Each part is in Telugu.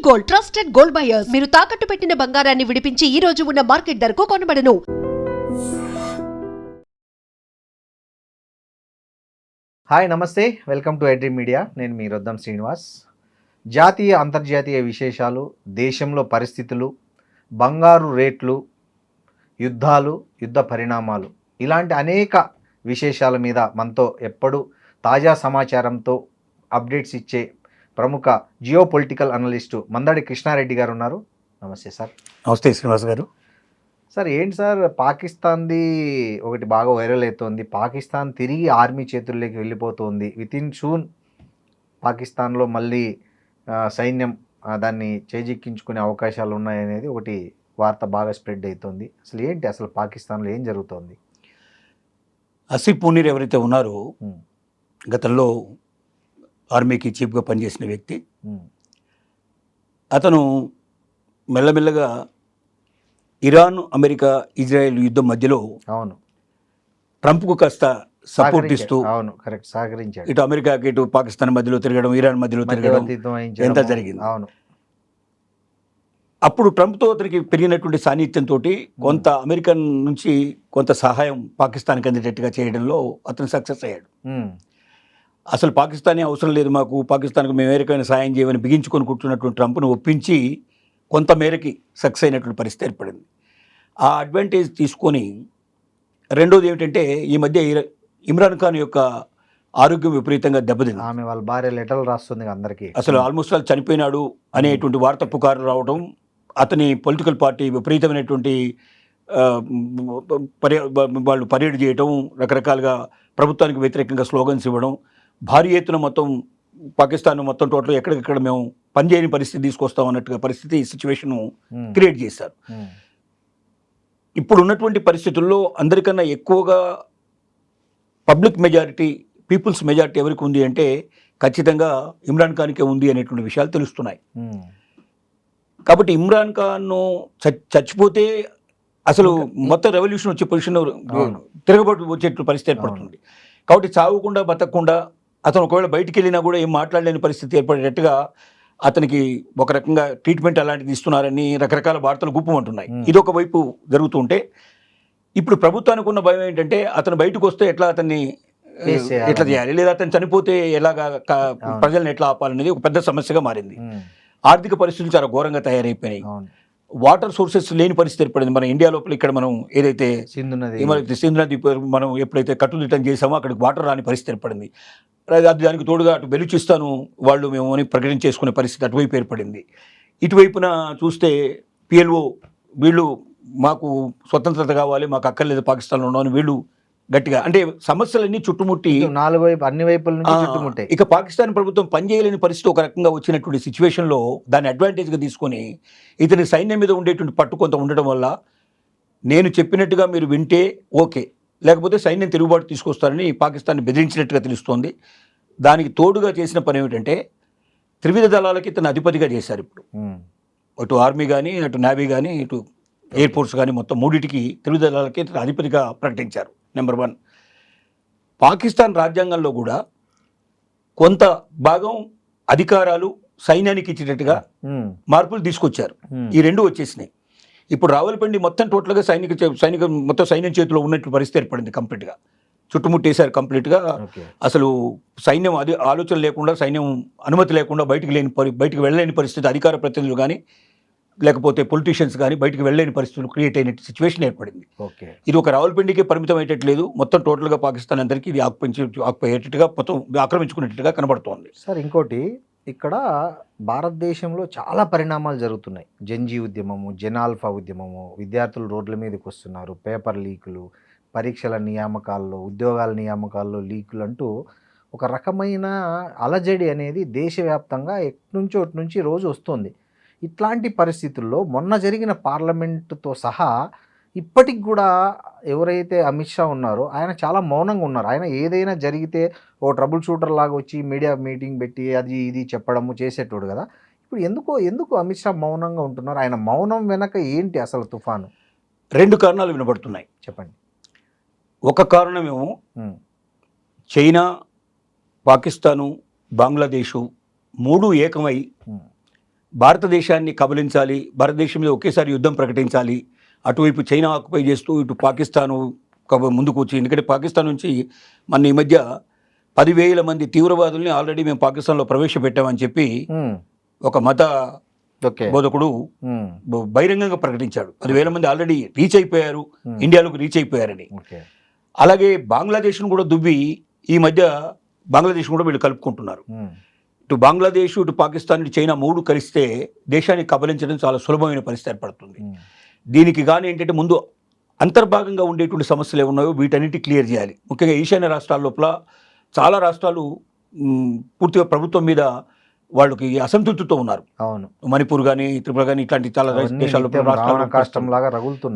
Gold, trusted gold buyers. మీరు తాకట్టు పెట్టిన బంగారాన్ని విడిపించి ఈ రోజు ఉన్న మార్కెట్ ధరకు కొనబడను. హాయ్ నమస్తే, వెల్కమ్ టు ఐడ్రీమ్ మీడియా. నేను మీ రొద్దం శ్రీనివాస్. జాతీయ అంతర్జాతీయ విశేషాలు, దేశంలో పరిస్థితులు, బంగారు రేట్లు, యుద్ధాలు, యుద్ధ పరిణామాలు, ఇలాంటి అనేక విశేషాల మీద మనతో ఎప్పుడు తాజా సమాచారంతో అప్డేట్స్ ఇచ్చే ప్రముఖ geopolitical analyst Mandadi Krishna Reddy గారు ఉన్నారు. నమస్తే సార్. నమస్తే శ్రీనివాస్ గారు. సార్ ఏంటి సార్, పాకిస్తాన్ది ఒకటి బాగా వైరల్ అవుతోంది. పాకిస్తాన్ తిరిగి ఆర్మీ చేతుల్లోకి వెళ్ళిపోతుంది. వితిన్ సూన్ పాకిస్తాన్లో మళ్ళీ సైన్యం దాన్ని చేజిక్కించుకునే అవకాశాలు ఉన్నాయనేది ఒకటి వార్త బాగా స్ప్రెడ్ అవుతుంది. అసలు ఏంటి, అసలు పాకిస్తాన్లో ఏం జరుగుతోంది? ఆసిఫ్ మునీర్ ఎవరైతే ఉన్నారో గతంలో ఆర్మీకి చీఫ్గా పనిచేసిన వ్యక్తి, అతను మెల్లమెల్లగా ఇరాన్, అమెరికా, ఇజ్రాయెల్ యుద్ధం మధ్యలో అవును ట్రంప్కు కాస్త సపోర్ట్ ఇస్తూ అవును కరెక్ట్ సహకరించాడు. ఇటు అమెరికాకి ఇటు పాకిస్తాన్ మధ్యలో తిరగడం, ఇరాన్ మధ్యలో తిరగడం ఎంత జరిగింది. అవును, అప్పుడు ట్రంప్తో అతనికి పెరిగినటువంటి సాన్నిధ్యంతో కొంత అమెరికన్ నుంచి కొంత సహాయం పాకిస్తాన్కి అందేటట్టుగా చేయడంలో అతను సక్సెస్ అయ్యాడు. అసలు పాకిస్తానే అవసరం లేదు మాకు, పాకిస్తాన్కు మేము అమెరికాని సాయం చేయమని బిగించుకొని కూర్చున్నటువంటి ట్రంప్ను ఒప్పించి కొంత మేరకి సక్సెస్ అయినటువంటి పరిస్థితి ఏర్పడింది. ఆ అడ్వాంటేజ్ తీసుకొని రెండోది ఏమిటంటే, ఈ మధ్య ఇమ్రాన్ ఖాన్ యొక్క ఆరోగ్యం విపరీతంగా దెబ్బతింది. ఆమె వాళ్ళ భార్య లెటర్లు రాస్తుంది అందరికీ. అసలు ఆల్మోస్ట్ వాళ్ళు చనిపోయినాడు అనేటువంటి వార్త పుకారు రావడం, అతని పొలిటికల్ పార్టీ విపరీతమైనటువంటి వాళ్ళు పరేడ్ చేయడం, రకరకాలుగా ప్రభుత్వానికి వ్యతిరేకంగా స్లోగన్స్ ఇవ్వడం, భారీ ఎత్తున మొత్తం పాకిస్తాన్ మొత్తం టోటల్ ఎక్కడికక్కడ మేము పనిచేయని పరిస్థితి తీసుకొస్తాం అన్నట్టుగా పరిస్థితి సిచ్యువేషన్ క్రియేట్ చేశారు. ఇప్పుడు ఉన్నటువంటి పరిస్థితుల్లో అందరికన్నా ఎక్కువగా పబ్లిక్ మెజారిటీ, పీపుల్స్ మెజారిటీ ఎవరికి ఉంది అంటే ఖచ్చితంగా ఇమ్రాన్ ఖాన్కే ఉంది అనేటువంటి విషయాలు తెలుస్తున్నాయి. కాబట్టి ఇమ్రాన్ ఖాన్ చచ్చిపోతే అసలు మొత్తం రెవల్యూషన్ వచ్చే పొజిషన్ తిరగబడి వచ్చేటువంటి పరిస్థితి ఏర్పడుతుంది. కాబట్టి చావకుండా బతకకుండా అతను ఒకవేళ బయటికి వెళ్ళినా కూడా ఏం మాట్లాడలేని పరిస్థితి ఏర్పడేటట్టుగా అతనికి ఒక రకంగా ట్రీట్మెంట్ అలాంటిది ఇస్తున్నారని రకరకాల వార్తలు గుప్పమంటున్నాయి. ఇది ఒక వైపు జరుగుతుంటే, ఇప్పుడు ప్రభుత్వానికి ఉన్న భయం ఏంటంటే అతను బయటకు వస్తే అతన్ని ఎట్లా చేయాలి, లేదా అతను చనిపోతే ఎలాగా ప్రజల్ని ఎట్లా ఆపాలనేది ఒక పెద్ద సమస్యగా మారింది. ఆర్థిక పరిస్థితులు చాలా ఘోరంగా తయారైపోయినాయి. వాటర్ సోర్సెస్ లేని పరిస్థితి ఏర్పడింది. మన ఇండియా లోపల ఇక్కడ మనం ఏదైతే సింధు నది మనం ఎప్పుడైతే కట్టుదిట్టం చేసామో అక్కడికి వాటర్ రాని పరిస్థితి ఏర్పడింది. దానికి తోడుగా అటు బెలూచిస్తాను వాళ్ళు మేము అని ప్రకటించేసుకునే పరిస్థితి అటువైపు ఏర్పడింది. ఇటువైపున చూస్తే పిఎల్ఓ వీళ్ళు మాకు స్వతంత్రత కావాలి, మాకు అక్కర్లేదు పాకిస్తాన్లో ఉన్నామని వీళ్ళు గట్టిగా, అంటే సమస్యలన్నీ చుట్టుముట్టి అన్ని వైపుల నుంచి చుట్టుముట్టాయి. ఇక పాకిస్తాన్ ప్రభుత్వం పనిచేయలేని పరిస్థితి ఒక రకంగా వచ్చినటువంటి సిచ్యువేషన్లో దాన్ని అడ్వాంటేజ్గా తీసుకొని ఇతని సైన్యం మీద ఉండేటువంటి పట్టు కొంత ఉండడం వల్ల నేను చెప్పినట్టుగా మీరు వింటే ఓకే, లేకపోతే సైన్యం తిరుగుబాటు తీసుకొస్తారని పాకిస్తాన్ బెదిరించినట్టుగా తెలుస్తోంది. దానికి తోడుగా చేసిన పని ఏమిటంటే త్రివిధ దళాలకి ఇతను అధిపతిగా చేశారు. ఇప్పుడు అటు ఆర్మీ కానీ, అటు నేవీ కానీ, ఇటు ఎయిర్ ఫోర్స్ కానీ మొత్తం మూడింటికి త్రివిధ దళాలకి ఇతను అధిపతిగా ప్రకటించారు. నెంబర్ 1, పాకిస్తాన్ రాజ్యాంగంలో కూడా కొంత భాగం అధికారాలు సైన్యానికి ఇచ్చేటట్టుగా మార్పులు తీసుకొచ్చారు. ఈ రెండు వచ్చేసినాయి. ఇప్పుడు రావులపిండి మొత్తం టోటల్గా మొత్తం సైన్యం చేతిలో ఉన్నట్టు పరిస్థితి ఏర్పడింది. కంప్లీట్గా చుట్టుముట్టేశారు. కంప్లీట్గా అసలు సైన్యం ఆలోచన లేకుండా, సైన్యం అనుమతి లేకుండా బయటికి వెళ్ళలేని పరిస్థితి, అధికార ప్రతినిధులు కానీ లేకపోతే పొలిటీషియన్స్ కానీ బయటికి వెళ్ళలేని పరిస్థితులు క్రియేట్ అయిన సిచ్యువేషన్ ఏర్పడింది. ఇది ఒక రావులపిండికే పరిమితం అయ్యేటట్లేదు, మొత్తం టోటల్గా పాకిస్తాన్ అందరికీ ఇది ఆక్యుపేటట్టుగా మొత్తం ఆక్రమించుకునేట్టుగా కనబడుతోంది. సార్ ఇంకోటి, ఇక్కడ భారతదేశంలో చాలా పరిణామాలు జరుగుతున్నాయి. జంజీ ఉద్యమము, జనాల్ఫా ఉద్యమము, విద్యార్థులు రోడ్ల మీదకి వస్తున్నారు, పేపర్ లీకులు, పరీక్షల నియామకాల్లో, ఉద్యోగాల నియామకాల్లో లీకులు అంటూ ఒక రకమైన అలజడి అనేది దేశవ్యాప్తంగా ఎట్నుంచో నుంచి రోజు వస్తుంది. ఇట్లాంటి పరిస్థితుల్లో మొన్న జరిగిన పార్లమెంటుతో సహా ఇప్పటికి కూడా ఎవరైతే అమిత్ షా ఉన్నారో ఆయన చాలా మౌనంగా ఉన్నారు. ఆయన ఏదైనా జరిగితే ఓ ట్రబుల్ షూటర్ లాగా వచ్చి మీడియా మీటింగ్ పెట్టి అది ఇది చెప్పడము చేసేటోడు కదా. ఇప్పుడు ఎందుకు అమిత్ షా మౌనంగా ఉంటున్నారు? ఆయన మౌనం వెనక ఏంటి అసలు తుఫాను? 2 కారణాలు వినబడుతున్నాయి. చెప్పండి. ఒక కారణమేమో చైనా, పాకిస్తాను, బంగ్లాదేశు 3 ఏకమై భారతదేశాన్ని కబలించాలి, భారతదేశం మీద ఒకేసారి యుద్ధం ప్రకటించాలి, అటువైపు చైనా ఆక్యుపై చేస్తూ ఇటు పాకిస్తాను ముందుకు వచ్చి, ఎందుకంటే పాకిస్తాన్ నుంచి మన ఈ మధ్య 10,000 మంది తీవ్రవాదుల్ని ఆల్రెడీ మేము పాకిస్తాన్లో ప్రవేశపెట్టామని చెప్పి ఒక మత ఓకే. బోధకుడు బహిరంగంగా ప్రకటించాడు. 10,000 మంది ఆల్రెడీ రీచ్ అయిపోయారు, ఇండియాలోకి రీచ్ అయిపోయారని. ఓకే. అలాగే బంగ్లాదేశ్ను కూడా దువ్వి ఈ మధ్య బంగ్లాదేశ్ కూడా వీళ్ళు కలుపుకుంటున్నారు. ఇటు బంగ్లాదేశ్, ఇటు పాకిస్తాన్, ఇటు చైనా 3 కలిస్తే దేశాన్ని కబలించడం చాలా సులభమైన పరిస్థితి ఏర్పడుతుంది. దీనికి కానీ ఏంటంటే ముందు అంతర్భాగంగా ఉండేటువంటి సమస్యలు ఏమున్నాయో వీటన్నిటి క్లియర్ చేయాలి. ముఖ్యంగా ఈశాన్య రాష్ట్రాల లోపల చాలా రాష్ట్రాలు పూర్తిగా ప్రభుత్వం మీద వాళ్ళకి అసంతృప్తితో ఉన్నారు. అవును. మణిపూర్ కానీ, త్రిపుర కానీ ఇట్లాంటి చాలా దేశాల్లో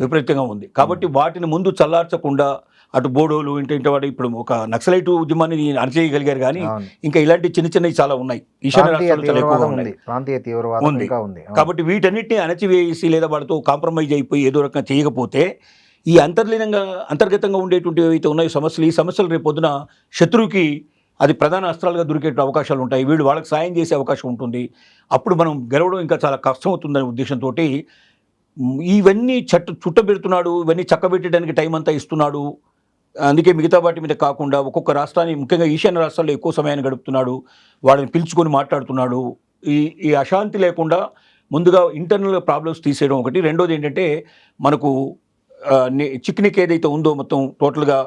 విపరీతంగా ఉంది. కాబట్టి వాటిని ముందు చల్లార్చకుండా అటు బోడోలు వాడు ఇప్పుడు ఒక నక్సలైట్ ఉద్యమాన్ని అణచేయగలిగారు. కానీ ఇంకా ఇలాంటి చిన్న చిన్నవి చాలా ఉన్నాయి. ఈశాన్య రాష్ట్రాలు చాలా ఎక్కువగా ఉన్నాయి, ప్రాంతీయ తీవ్రవాదం ఉంది. కాబట్టి వీటన్నిటిని అణచివేసి లేదా వాటితో కాంప్రమైజ్ అయిపోయి ఏదో రకంగా చేయకపోతే ఈ అంతర్గతంగా ఉండేటువంటి ఏవైతే ఉన్నాయో సమస్యలు, ఈ సమస్యలు రేపు పొద్దున శత్రువుకి అది ప్రధాన అస్త్రాలుగా దొరికే అవకాశాలు ఉంటాయి. వీళ్ళు వాళ్ళకి సాయం చేసే అవకాశం ఉంటుంది. అప్పుడు మనం గెలవడం ఇంకా చాలా కష్టం అవుతుందనే ఉద్దేశంతో ఇవన్నీ చుట్టబెడుతున్నాడు, ఇవన్నీ చక్కబెట్టడానికి టైం అంతా ఇస్తున్నాడు. అందుకే మిగతా వాటి మీద కాకుండా ఒక్కొక్క రాష్ట్రాన్ని, ముఖ్యంగా ఈశాన్య రాష్ట్రాల్లో ఎక్కువ సమయాన్ని గడుపుతున్నాడు, వాళ్ళని పిలుచుకొని మాట్లాడుతున్నాడు. ఈ అశాంతి లేకుండా ముందుగా ఇంటర్నల్ ప్రాబ్లమ్స్ తీసేయడం ఒకటి. రెండోది ఏంటంటే మనకు చిక్నిక్ ఏదైతే ఉందో మొత్తం టోటల్గా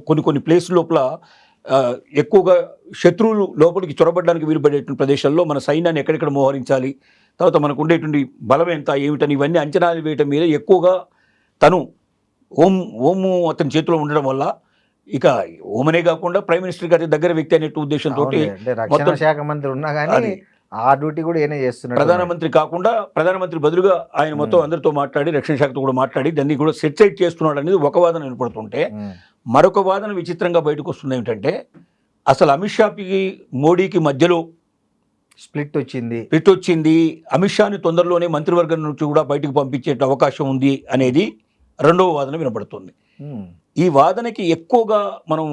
కొన్ని ప్లేస్ లోపల ఎక్కువగా శత్రువులు లోపలికి చొరబడడానికి వీలుపడేటువంటి ప్రదేశాల్లో మన సైన్యాన్ని ఎక్కడెక్కడ మోహరించాలి, తర్వాత మనకు ఉండేటువంటి బలం ఎంత ఏమిటని ఇవన్నీ అంచనాలు వేయటం మీద ఎక్కువగా తను ఓము అతని చేతిలో ఉండడం వల్ల ఇక ఓమనే కాకుండా ప్రైమ్ మినిస్టర్ గారి దగ్గర వ్యక్తి అనే ఉద్దేశంతో రక్షణ శాఖ మంత్రి ఉన్నా కానీ ఆ డ్యూటీ కూడా ఏనే చేస్తున్నాడు. ప్రధానమంత్రి కాకుండా ప్రధానమంత్రి బదులుగా ఆయన మొత్తం అందరితో మాట్లాడి రక్షణ శాఖతో కూడా మాట్లాడి దాన్ని కూడా సెటిలైట్ చేస్తున్నాడు అనేది ఒక వాదన వినపడుతుంటే, మరొక వాదన విచిత్రంగా బయటకు వస్తుంది ఏమిటంటే అసలు అమిత్ షాకి మోడీకి మధ్యలో స్ప్లిట్ వచ్చింది. అమిత్ షాని తొందరలోనే మంత్రివర్గం నుంచి కూడా బయటకు పంపించే అవకాశం ఉంది అనేది రెండవ వాదన వినపడుతుంది. ఈ వాదనకి ఎక్కువగా మనం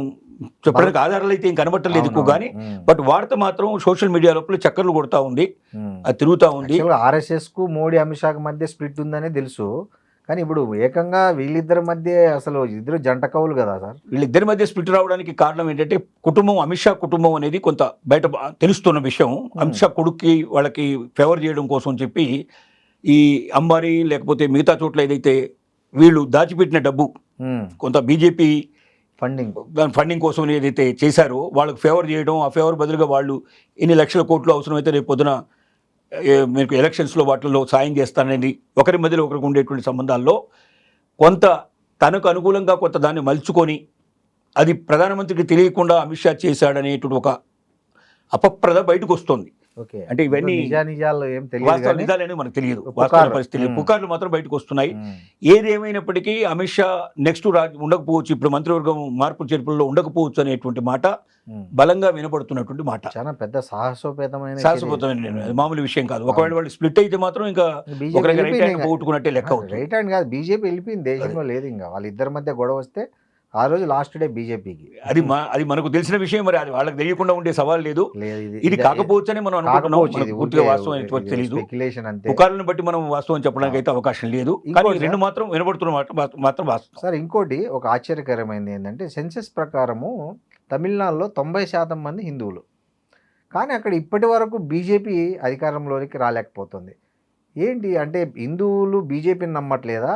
చెప్పడానికి ఆధారాలు అయితే ఇంకా కనబట్టలేదు ఎక్కువ, కానీ బట్ వార్త మాత్రం సోషల్ మీడియా లోపల చక్కర్లు కొడతా ఉంది, అది తిరుగుతూ ఉంది. ఆర్ఎస్ఎస్ కు మోడీ అమిత్ షా మధ్య స్ప్లిట్ ఉందనే తెలుసు, కానీ ఇప్పుడు ఏకంగా వీళ్ళిద్దరి మధ్య అసలు ఇద్దరు జంట కవులు కదా సార్. వీళ్ళిద్దరి మధ్య స్ప్లిట్ రావడానికి కారణం ఏంటంటే కుటుంబం, అమిత్ షా కుటుంబం అనేది కొంత బయట తెలుస్తున్న విషయం. అమిత్ షా కొడుక్కి వాళ్ళకి ఫేవర్ చేయడం కోసం చెప్పి ఈ అంబానీ లేకపోతే మిగతా చోట్ల ఏదైతే వీళ్ళు దాచిపెట్టిన డబ్బు కొంత బీజేపీ ఫండింగ్ కోసం ఏదైతే చేశారో వాళ్ళకి ఫేవర్ చేయడం, ఆ ఫేవర్ బదులుగా వాళ్ళు ఎన్ని లక్షల కోట్లు అవసరమైతే రేపు పొద్దున మీకు ఎలక్షన్స్లో వాటిల్లో సాయం చేస్తానని ఒకరి మధ్యలో ఒకరికి ఉండేటువంటి సంబంధాల్లో కొంత తనకు అనుకూలంగా కొంత దాన్ని మలుచుకొని అది ప్రధానమంత్రికి తెలియకుండా అమిత్ షా చేశాడనేటువంటి ఒక అపప్రద బయటకు వస్తుంది. అంటే ఇవన్నీ నిజాలని మనకు తెలియదు, వాస్తవ పరిస్థితి పుకార్లు మాత్రం బయటకు వస్తున్నాయి. ఏది ఏమైనప్పటికీ అమిత్ షా నెక్స్ట్ ఉండకపోవచ్చు, ఇప్పుడు మంత్రివర్గం మార్పు చేర్పుల్లో ఉండకపోవచ్చు అనేటువంటి మాట బలంగా వినపడుతున్నటువంటి మాట. చాలా పెద్ద సాహసోపేతమైన మామూలు విషయం కాదు. ఒకవేళ వాళ్ళు స్ప్లిట్ అయితే మాత్రం ఇంకా పోగొట్టుకున్నట్టే లెక్క. రైట్ హ్యాండ్ కాదు, బీజేపీ వెళ్ళిపోయింది దేశంలో లేదు. ఇంకా వాళ్ళిద్దరి మధ్య గొడవ వస్తే ఆ రోజు లాస్ట్ డే బీజేపీకి. అది మనకు తెలిసిన విషయం, మరి అది వాళ్ళకి తెలియకుండా ఉండే సవాల్ లేదు. ఇది కాకపోవచ్చని మనం అనుకుంటున్నాం, పూర్తిగా వాస్తవం తెలియదు. పుకార్లను బట్టి మనం వాస్తవం చెప్పడానికి అయితే అవకాశం లేదు. కానీ రెండు మాత్రం వినబడుతున్న మాత్రం వాస్తవం. సార్ ఇంకోటి ఒక ఆశ్చర్యకరమైనది ఏంటంటే సెన్సెస్ ప్రకారము తమిళనాడులో 90% మంది హిందువులు, కానీ అక్కడ ఇప్పటి వరకు బీజేపీ అధికారంలోకి రాలేకపోతుంది. ఏంటి అంటే హిందువులు బీజేపీని నమ్మట్లేదా,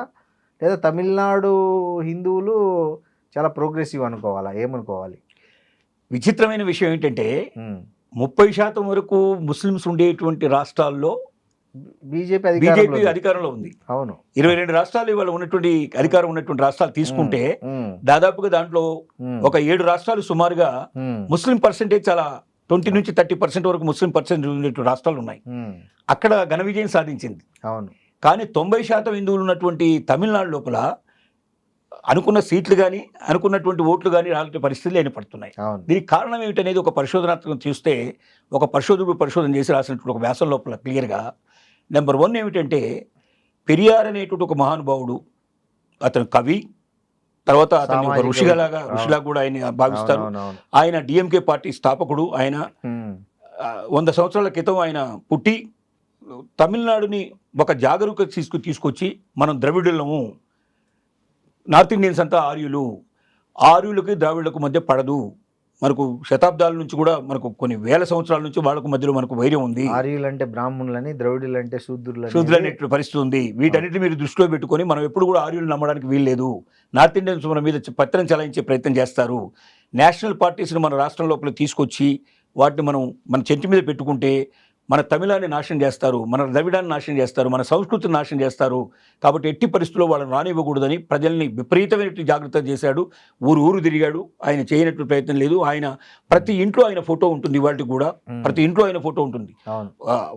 లేదా తమిళనాడు హిందువులు చాలా ప్రోగ్రెసివ్ అనుకోవాలా, ఏమనుకోవాలి? విచిత్రమైన విషయం ఏంటంటే 30% వరకు ముస్లిమ్స్ ఉండేటువంటి రాష్ట్రాల్లో బీజేపీ అధికారంలో ఉంది. అవును, 22 రాష్ట్రాలు ఇవాళ ఉన్నటువంటి అధికారం ఉన్నటువంటి రాష్ట్రాలు తీసుకుంటే దాదాపుగా దాంట్లో ఒక 7 రాష్ట్రాలు సుమారుగా ముస్లిం పర్సెంటేజ్ చాలా 20 నుంచి 30% వరకు ముస్లిం పర్సెంటేజ్ ఉండేటువంటి రాష్ట్రాలు ఉన్నాయి. అక్కడ ఘన విజయం సాధించింది. అవును, కానీ 90% హిందువులు ఉన్నటువంటి తమిళనాడు లోపల అనుకున్న సీట్లు కానీ అనుకున్నటువంటి ఓట్లు కానీ రాలే పరిస్థితులు ఏర్పడుతున్నాయి. దీనికి కారణం ఏమిటనేది ఒక పరిశోధనాత్మకం చూస్తే ఒక పరిశోధన చేసి రాసినటువంటి ఒక వ్యాసం లోపల క్లియర్గా నెంబర్ 1 ఏమిటంటే పెరియార్ అనేటువంటి ఒక మహానుభావుడు, అతను కవి, తర్వాత అతను ఒక ఋషిలా కూడా ఆయన భావిస్తారు. ఆయన డిఎంకే పార్టీ స్థాపకుడు. ఆయన 100 సంవత్సరాల క్రితం ఆయన పుట్టి తమిళనాడుని ఒక జాగరూకత తీసుకొచ్చి మనం ద్రవిడులము, నార్త్ ఇండియన్స్ అంతా ఆర్యులకి ద్రావిడులకు మధ్య పడదు, మనకు శతాబ్దాల నుంచి కూడా మనకు కొన్ని వేల సంవత్సరాల నుంచి వాళ్ళకు మధ్యలో మనకు వైరం ఉంది, ఆర్యులు అంటే బ్రాహ్మణులని, ద్రవిడులు అంటే శూద్రులు అనే పరిస్థితి ఉంది. వీటన్నిటిని మీరు దృష్టిలో పెట్టుకొని మనం ఎప్పుడు కూడా ఆర్యులు నమ్మడానికి వీల్లేదు. నార్త్ ఇండియన్స్ మన మీద పత్రం చలాయించే ప్రయత్నం చేస్తారు. నేషనల్ పార్టీస్ని మన రాష్ట్రం లోపల తీసుకొచ్చి వాటిని మన చెంటి మీద పెట్టుకుంటే మన తమిళాన్ని నాశనం చేస్తారు, మన ద్రవిడాన్ని నాశనం చేస్తారు, మన సంస్కృతిని నాశనం చేస్తారు. కాబట్టి ఎట్టి పరిస్థితుల్లో వాళ్ళని రానివ్వకూడదని ప్రజల్ని విపరీతమైన జాగ్రత్త చేశాడు. ఊరు తిరిగాడు. ఆయన చేయనట్టు ప్రయత్నం లేదు. ఆయన ప్రతి ఇంట్లో ఆయన ఫోటో ఉంటుంది. వాటికి కూడా ప్రతి ఇంట్లో ఆయన ఫోటో ఉంటుంది.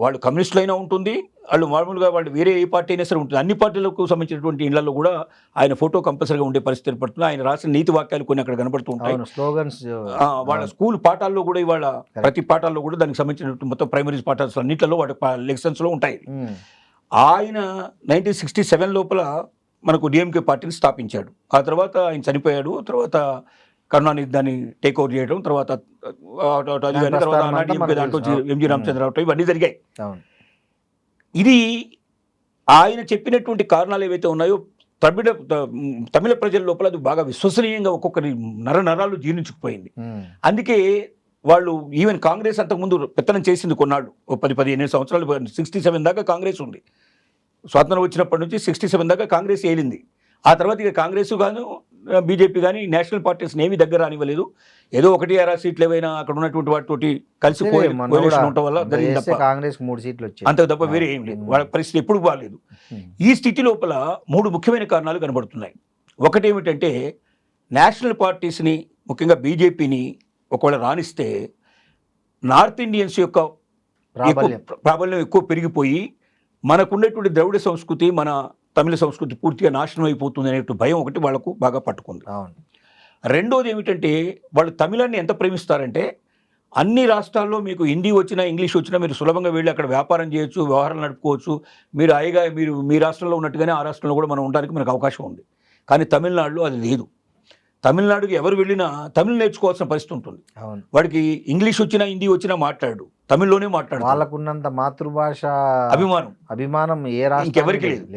వాళ్ళు కమ్యూనిస్టులు అయినా ఉంటుంది, వాళ్ళు మామూలుగా వాళ్ళు వేరే ఏ పార్టీ అయినా సరే ఉంటుంది. అన్ని పార్టీలకు సంబంధించినటువంటి ఇళ్లలో కూడా ఆయన ఫోటో కంపల్సరీగా ఉండే పరిస్థితి ఏర్పడుతుంది. ఆయన రాసిన నీతి వాక్యాలు కొన్ని అక్కడ కనబడుతూ ఉంటాయి. స్లోగన్స్ వాళ్ళ స్కూల్ పాఠాల్లో కూడా ఇవాళ ప్రతి పాఠాల్లో కూడా దానికి సంబంధించినటువంటి మొత్తం ప్రైమరీ పాఠాలు అన్నింటిలో వాటి లెసన్స్లో ఉంటాయి. ఆయన 1967 లోపల మనకు డిఎంకే పార్టీని స్థాపించాడు. ఆ తర్వాత ఆయన చనిపోయాడు. తర్వాత కరుణానిధి దాన్ని టేక్ ఓవర్ చేయడం, తర్వాత దాంట్లో ఎంజి రామచంద్రరావు ఇవన్నీ జరిగాయి. ఇది ఆయన చెప్పినటువంటి కారణాలు ఏవైతే ఉన్నాయో తమిళ ప్రజల లోపల అది బాగా విశ్వసనీయంగా ఒక్కొక్కరి నరాలు జీర్ణించుకుపోయింది. అందుకే వాళ్ళు ఈవెన్ కాంగ్రెస్ అంతకుముందు పెత్తనం చేసింది కొన్నాళ్ళు, 10-15 సంవత్సరాలు, 67 దాకా కాంగ్రెస్ ఉంది. స్వాతంత్రం వచ్చినప్పటి నుంచి 67 దాకా కాంగ్రెస్ ఏలింది. ఆ తర్వాత ఇక కాంగ్రెస్ గాను బీజేపీ కానీ నేషనల్ పార్టీస్ని ఏమీ దగ్గర రానివ్వలేదు. ఏదో 1-6 సీట్లు ఏవైనా అక్కడ ఉన్నటువంటి వాటితోటి కలిసి ఉండటం వల్ల కాంగ్రెస్ 3 సీట్లు వచ్చాయి, అంతకు తప్ప వేరే ఏం లేదు. వాళ్ళ పరిస్థితి ఎప్పుడు బాగాలేదు. ఈ స్థితి లోపల 3 ముఖ్యమైన కారణాలు కనబడుతున్నాయి. ఒకటి ఏమిటంటే నేషనల్ పార్టీస్ని, ముఖ్యంగా బీజేపీని ఒకవేళ రాణిస్తే నార్త్ ఇండియన్స్ యొక్క ప్రాబల్యం ఎక్కువ పెరిగిపోయి మనకున్నటువంటి ద్రవిడ సంస్కృతి, మన తమిళ సంస్కృతి పూర్తిగా నాశనం అయిపోతుంది అనే భయం ఒకటి వాళ్ళకు బాగా పట్టుకుంది. రెండోది ఏమిటంటే వాళ్ళు తమిళాన్ని ఎంత ప్రేమిస్తారంటే అన్ని రాష్ట్రాల్లో మీకు హిందీ వచ్చినా ఇంగ్లీష్ వచ్చినా మీరు సులభంగా వెళ్ళి అక్కడ వ్యాపారం చేయొచ్చు, వ్యవహారాలు నడుపుకోవచ్చు. మీరు హాయిగా మీరు మీ రాష్ట్రంలో ఉన్నట్టుగానే ఆ రాష్ట్రంలో కూడా మనం ఉండడానికి మనకు అవకాశం ఉంది. కానీ తమిళనాడులో అది లేదు. తమిళనాడుకి ఎవరు వెళ్ళినా తమిళ్ నేర్చుకోవాల్సిన పరిస్థితి ఉంటుంది. వాడికి ఇంగ్లీష్ వచ్చినా హిందీ వచ్చినా మాట్లాడు, తమిళ్లోనే మాట్లాడు. వాళ్ళకున్నంత మాతృభాష అభిమానం ఏ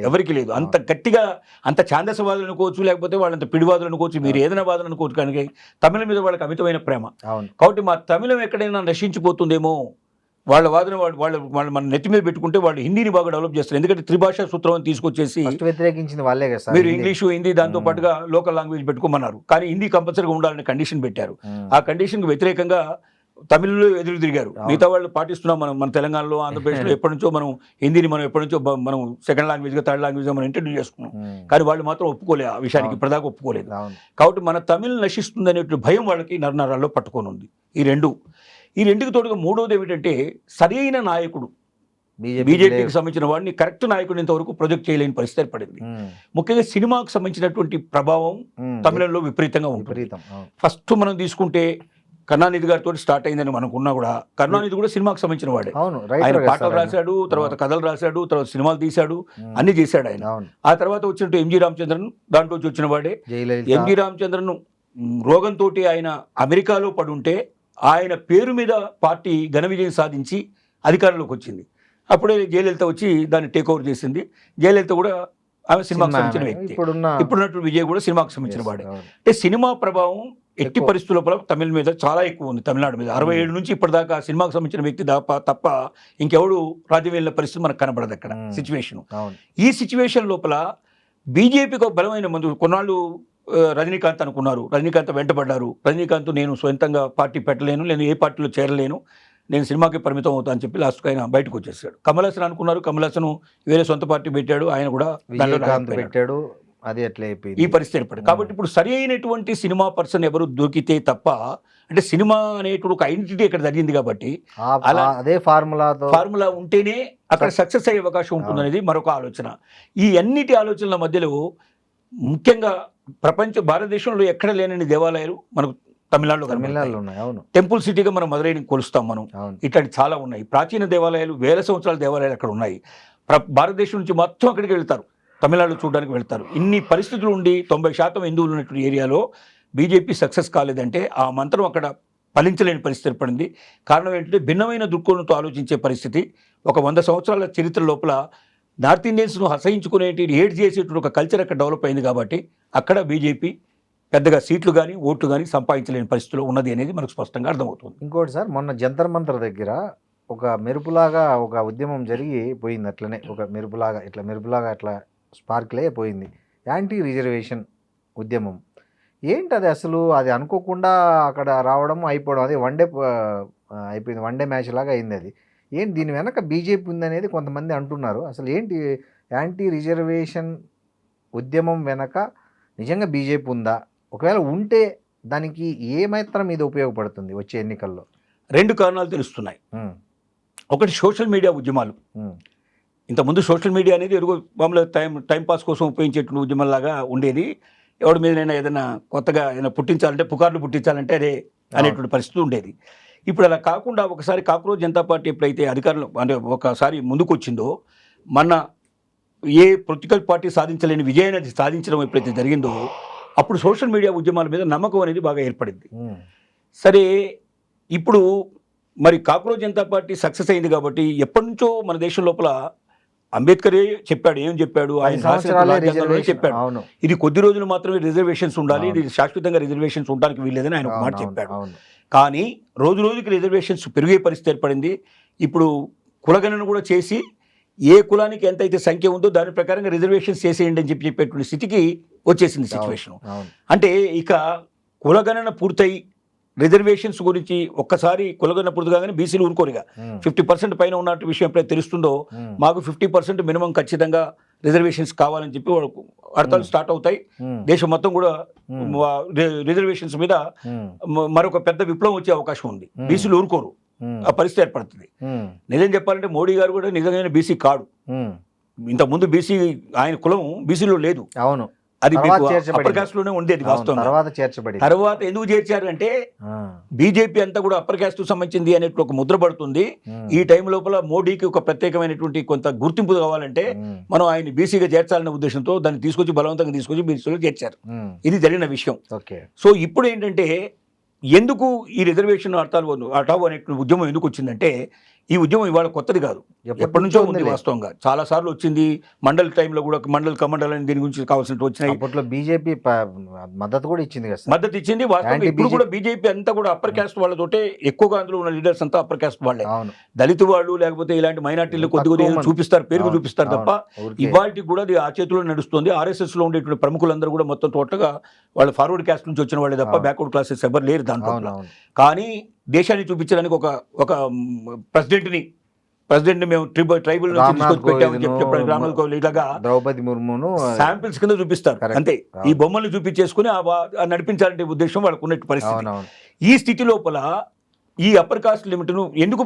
ఎవరికి లేదు. అంత గట్టిగా, అంత ఛాందసవాదులు అనుకోవచ్చు, లేకపోతే వాళ్ళంత పిడివాదులు అనుకోవచ్చు, మీరు ఏదైనా వాదులు అనుకోవచ్చు. కానీ తమిళ మీద వాళ్ళకి అమితమైన ప్రేమ. కాబట్టి మా తమిళం ఎక్కడైనా నశించిపోతుందేమో, వాళ్ళ వాదన వాళ్ళు మన నెత్తి మీద పెట్టుకుంటే వాళ్ళు హిందీని బాగా డెవలప్ చేస్తారు. ఎందుకంటే త్రిభాషా సూత్రం తీసుకొచ్చేసి వ్యతిరేకించింది వాళ్ళే కదా. మీరు ఇంగ్లీషు హిందీ దాంతో పాటుగా లోకల్ లాంగ్వేజ్ పెట్టుకోమన్నారు. కానీ హిందీ కంపల్సరీగా ఉండాలని కండిషన్ పెట్టారు. ఆ కండిషన్కి వ్యతిరేకంగా తమిళ్లో ఎదురు తిరిగారు. మిగతా వాళ్ళు పాటిస్తున్నాం. మన తెలంగాణలో, ఆంధ్రప్రదేశ్లో ఎప్పటి నుంచో మనం హిందీని ఎప్పటి నుంచో మనం సెకండ్ లాంగ్వేజ్గా, థర్డ్ లాంగ్వేజ్గా మనం ఇంట్రడ్యూస్ చేసుకున్నాం. కానీ వాళ్ళు మాత్రం ఒప్పుకోలేదు, ఆ విషయానికి ఇప్పటిదాకా ఒప్పుకోలేదు. కాబట్టి మన తమిళ్ నశిస్తుంది అనే భయం వాళ్ళకి నరనరాల్లో పట్టుకొని ఉంది. ఈ రెండుకి తోడుగా మూడోది ఏమిటంటే సరైన నాయకుడు, బీజేపీకి సంబంధించిన వాడిని కరెక్ట్ నాయకుడు ఇంతవరకు ప్రొజెక్ట్ చేయలేని పరిస్థితి ఏర్పడింది. ముఖ్యంగా సినిమాకు సంబంధించినటువంటి ప్రభావం తమిళంలో విపరీతంగా ఉంటుంది. ఫస్ట్ మనం తీసుకుంటే కరుణానిధి గారితో స్టార్ట్ అయిందని మనకున్నా కూడా, కరుణానిధి కూడా సినిమాకు సంబంధించిన వాడే. ఆయన పాటలు రాశాడు, తర్వాత కథలు రాశాడు, తర్వాత సినిమాలు తీశాడు, అన్ని చేశాడు ఆయన. ఆ తర్వాత వచ్చినట్టు ఎంజి రామచంద్రన్ దాంట్లో వచ్చిన వాడే. ఎంజి రామచంద్రన్ రోగంతో ఆయన అమెరికాలో పడుంటే ఆయన పేరు మీద పార్టీ ఘన విజయం సాధించి అధికారంలోకి వచ్చింది. అప్పుడే జయలలిత వచ్చి దాన్ని టేక్ ఓవర్ చేసింది. జయలలిత కూడా ఆమె సినిమాకు సంబంధించిన వ్యక్తి. ఇప్పుడున్నట్టు విజయ్ కూడా సినిమాకు సంబంధించిన వాడే. అంటే సినిమా ప్రభావం ఎట్టి పరిస్థితుల తమిళ మీద చాలా ఎక్కువ ఉంది. తమిళనాడు మీద 67 నుంచి ఇప్పటిదాకా సినిమాకు సంబంధించిన వ్యక్తి తప్ప ఇంకెవడు రాజ్యం వెళ్ళిన పరిస్థితి మనకు కనబడదు అక్కడ సిచ్యువేషన్. ఈ సిచ్యువేషన్ లోపల బీజేపీకి ఒక బలమైన మందు. కొన్నాళ్ళు రజనీకాంత్ అనుకున్నారు, రజనీకాంత్ వెంటబడ్డారు. రజనీకాంత్ నేను స్వంతంగా పార్టీ పెట్టలేను, నేను ఏ పార్టీలో చేరలేను, నేను సినిమాకి పరిమితం అవుతా అని చెప్పి లాస్ట్కి ఆయన బయటకు వచ్చేసాడు. కమల్ హాసన్ అనుకున్నారు, కమల్ హాసన్ వేరే సొంత పార్టీ పెట్టాడు, ఆయన కూడా పెట్టాడు. అది ఎట్లా ఈ పరిస్థితి ఏర్పడింది. కాబట్టి ఇప్పుడు సరి అయినటువంటి సినిమా పర్సన్ ఎవరు దొరికితే తప్ప, అంటే సినిమా అనేటువంటి ఒక ఐడెంటిటీ ఇక్కడ జరిగింది కాబట్టి అలా అదే ఫార్ములా ఉంటేనే అక్కడ సక్సెస్ అయ్యే అవకాశం ఉంటుంది అనేది మరొక ఆలోచన. ఈ అన్నిటి ఆలోచనల మధ్యలో ముఖ్యంగా భారతదేశంలో ఎక్కడ లేనని దేవాలయాలు మనకు తమిళనాడులో ఉన్నాయి. టెంపుల్ సిటీగా మనం మదురైని కొలుస్తాం మనం. ఇట్లాంటి చాలా ఉన్నాయి. ప్రాచీన దేవాలయాలు, వేల సంవత్సరాల దేవాలయాలు అక్కడ ఉన్నాయి. భారతదేశం నుంచి మొత్తం అక్కడికి వెళ్తారు, తమిళనాడు చూడడానికి వెళ్తారు. ఇన్ని పరిస్థితులు ఉండి 90% హిందువులు ఉన్నటువంటి ఏరియాలో బీజేపీ సక్సెస్ కాలేదంటే ఆ మంత్రం అక్కడ ఫలించలేని పరిస్థితి ఏర్పడింది. కారణం ఏంటంటే భిన్నమైన దృక్కోణంతో ఆలోచించే పరిస్థితి, ఒక 100 సంవత్సరాల చరిత్ర లోపల నార్త్ ఇండియన్స్ను అసహించుకునేటి హేట్ చేసేటువంటి ఒక కల్చర్ అక్కడ డెవలప్ అయింది కాబట్టి అక్కడ బీజేపీ పెద్దగా సీట్లు కానీ ఓట్లు కానీ సంపాదించలేని పరిస్థితిలో ఉన్నది అనేది మనకు స్పష్టంగా అర్థమవుతుంది. ఇంకోటి సార్, మొన్న జంతర్ మంతర్ దగ్గర ఒక మెరుపులాగా ఒక ఉద్యమం జరిగి పోయింది. అట్లనే ఒక మెరుపులాగా అట్లా స్పార్క్లే పోయింది. యాంటీ రిజర్వేషన్ ఉద్యమం ఏంటి అది అసలు? అది అనుకోకుండా అక్కడ రావడం అయిపోవడం, అది వన్డే అయిపోయింది, వన్డే మ్యాచ్ లాగా అయింది. అది ఏంటి దీని వెనక బీజేపీ ఉందనేది కొంతమంది అంటున్నారు. అసలు ఏంటి యాంటీ రిజర్వేషన్ ఉద్యమం వెనక నిజంగా బీజేపీ ఉందా? ఒకవేళ ఉంటే దానికి ఏమాత్రం ఇది ఉపయోగపడుతుంది వచ్చే ఎన్నికల్లో? 2 కారణాలు తెలుస్తున్నాయి. ఒకటి సోషల్ మీడియా ఉద్యమాలు. ఇంతకుముందు సోషల్ మీడియా అనేది ఎరుగు మామూలుగా టైంపాస్ కోసం ఉపయోగించేటువంటి ఉద్యమంలాగా ఉండేది. ఎవరి మీదనైనా ఏదైనా కొత్తగా ఏదైనా పుట్టించాలంటే, పుకార్లు పుట్టించాలంటే అదే అనేటువంటి పరిస్థితి ఉండేది. ఇప్పుడు అలా కాకుండా ఒకసారి కాక్రోచ్ జనతా పార్టీ ఎప్పుడైతే అధికారంలో అంటే ఒకసారి ముందుకు వచ్చిందో, మన ఏ పొలిటికల్ పార్టీ సాధించలేని విజయాన్ని అది సాధించడం ఎప్పుడైతే జరిగిందో అప్పుడు సోషల్ మీడియా ఉద్యమాల మీద నమ్మకం అనేది బాగా ఏర్పడింది. సరే, ఇప్పుడు మరి కాక్రోచ్ జనతా పార్టీ సక్సెస్ అయింది కాబట్టి ఎప్పటి నుంచో మన దేశం లోపల అంబేద్కరే చెప్పాడు, ఏం చెప్పాడు, ఆయన రాజ్యాంగంలో చెప్పాడు, ఇది కొద్ది రోజులు మాత్రమే రిజర్వేషన్స్ ఉండాలి, ఇది శాశ్వతంగా రిజర్వేషన్స్ ఉండడానికి వీల్లేదని ఆయన ఒక మాట చెప్పాడు. కానీ రోజు రోజుకి రిజర్వేషన్స్ పెరిగే పరిస్థితి ఏర్పడింది. ఇప్పుడు కులగణన కూడా చేసి ఏ కులానికి ఎంతైతే సంఖ్య ఉందో దాని ప్రకారంగా రిజర్వేషన్స్ చేసేయండి అని చెప్పేటువంటి స్థితికి వచ్చేసింది సిచ్యువేషన్. అంటే ఇక కులగణన పూర్తయి రిజర్వేషన్స్ గురించి ఒక్కసారి కులగణన పూర్తి కాగానే బీసీలు ఊరుకోరుగా 50% పైన ఉన్నట్టు విషయం ఎప్పుడైతే తెలుస్తుందో మాకు 50% మినిమం ఖచ్చితంగా రిజర్వేషన్స్ కావాలని చెప్పి వార్తలు స్టార్ట్ అవుతాయి. దేశం మొత్తం కూడా రిజర్వేషన్స్ మీద మరొక పెద్ద విప్లవం వచ్చే అవకాశం ఉంది. బీసీలు ఊరుకోరు, ఆ పరిస్థితి ఏర్పడుతుంది. నిజం చెప్పాలంటే మోడీ గారు కూడా నిజమైన బీసీ కాడు. ఇంతకుముందు బీసీ ఆయన కులం బీసీలో లేదు. అవును, అది అప్పర్ కాస్ట్ లోనే ఉండేది వాస్తవంగా. తర్వాత ఎందుకు చేర్చారు అంటే బీజేపీ అంతా కూడా అప్పర్ కాస్ట్ సంబంధించింది అనే ఒక ముద్ర పడుతుంది. ఈ టైం లోపల మోడీకి ఒక ప్రత్యేకమైనటువంటి కొంత గుర్తింపు కావాలంటే మనం ఆయన బీసీగా చేర్చాలనే ఉద్దేశంతో దాన్ని తీసుకొచ్చి బలవంతంగా తీసుకొచ్చి బీసీలో చేర్చారు. ఇది జరిగిన విషయం. సో ఇప్పుడు ఏంటంటే ఎందుకు ఈ రిజర్వేషన్ హటావు అనే ఉద్యమం ఎందుకు వచ్చిందంటే ఈ ఉద్యమం ఇవాళ కొత్తది కాదు, ఎప్పటి నుంచో ఉంది వాస్తవంగా. చాలా సార్లు వచ్చింది. మండల్ టైంలో కూడా మండల్ కమండల్ అని దీని గురించి కావాల్సినట్టు వచ్చినాయి. అప్పట్లో బీజేపీ మద్దతు కూడా ఇచ్చింది కదా, మద్దతు ఇచ్చింది వాస్తవంగా. ఇప్పుడు కూడా బీజేపీ అంతా కూడా అప్పర్ క్యాస్ట్ వాళ్ళతోటే ఎక్కువగా అందులో ఉన్న లీడర్స్ అంతా అప్పర్ క్యాస్ట్ వాళ్ళే. దళిత వాళ్ళు లేకపోతే ఇలాంటి మైనార్టీలు కొద్దిగా చూపిస్తారు, పేరుకు చూపిస్తారు తప్ప ఇవాళకి కూడా అది ఆ చేతిలో నడుస్తుంది. ఆర్ఎస్ఎస్ లో ఉండేటువంటి ప్రముఖులందరూ కూడా మొత్తం టోటల్గా వాళ్ళు ఫార్వర్డ్ క్యాస్ట్ నుంచి వచ్చిన వాళ్ళే తప్ప బ్యాక్వర్డ్ క్లాసెస్ ఎవరు లేరు దాంట్లో. కానీ దేశాన్ని చూపించడానికి ఒక ప్రెసిడెంట్ మేము ట్రైబల్ నుంచి తీసుకొచ్చి పెట్టామని చెప్పి రామ్నాథ్ కోవింద్ ఇలాగా ద్రౌపది ముర్మును శాంపిల్స్ కింద చూపిస్తారు అంతే. ఈ బొమ్మల్ని చూపించేసుకుని నడిపించాలంటే ఉద్దేశం వాళ్ళకు ఉన్న పరిస్థితి. ఈ స్థితి లోపల ఈ అప్పర్ కాస్ట్ లిమిట్ను ఎందుకు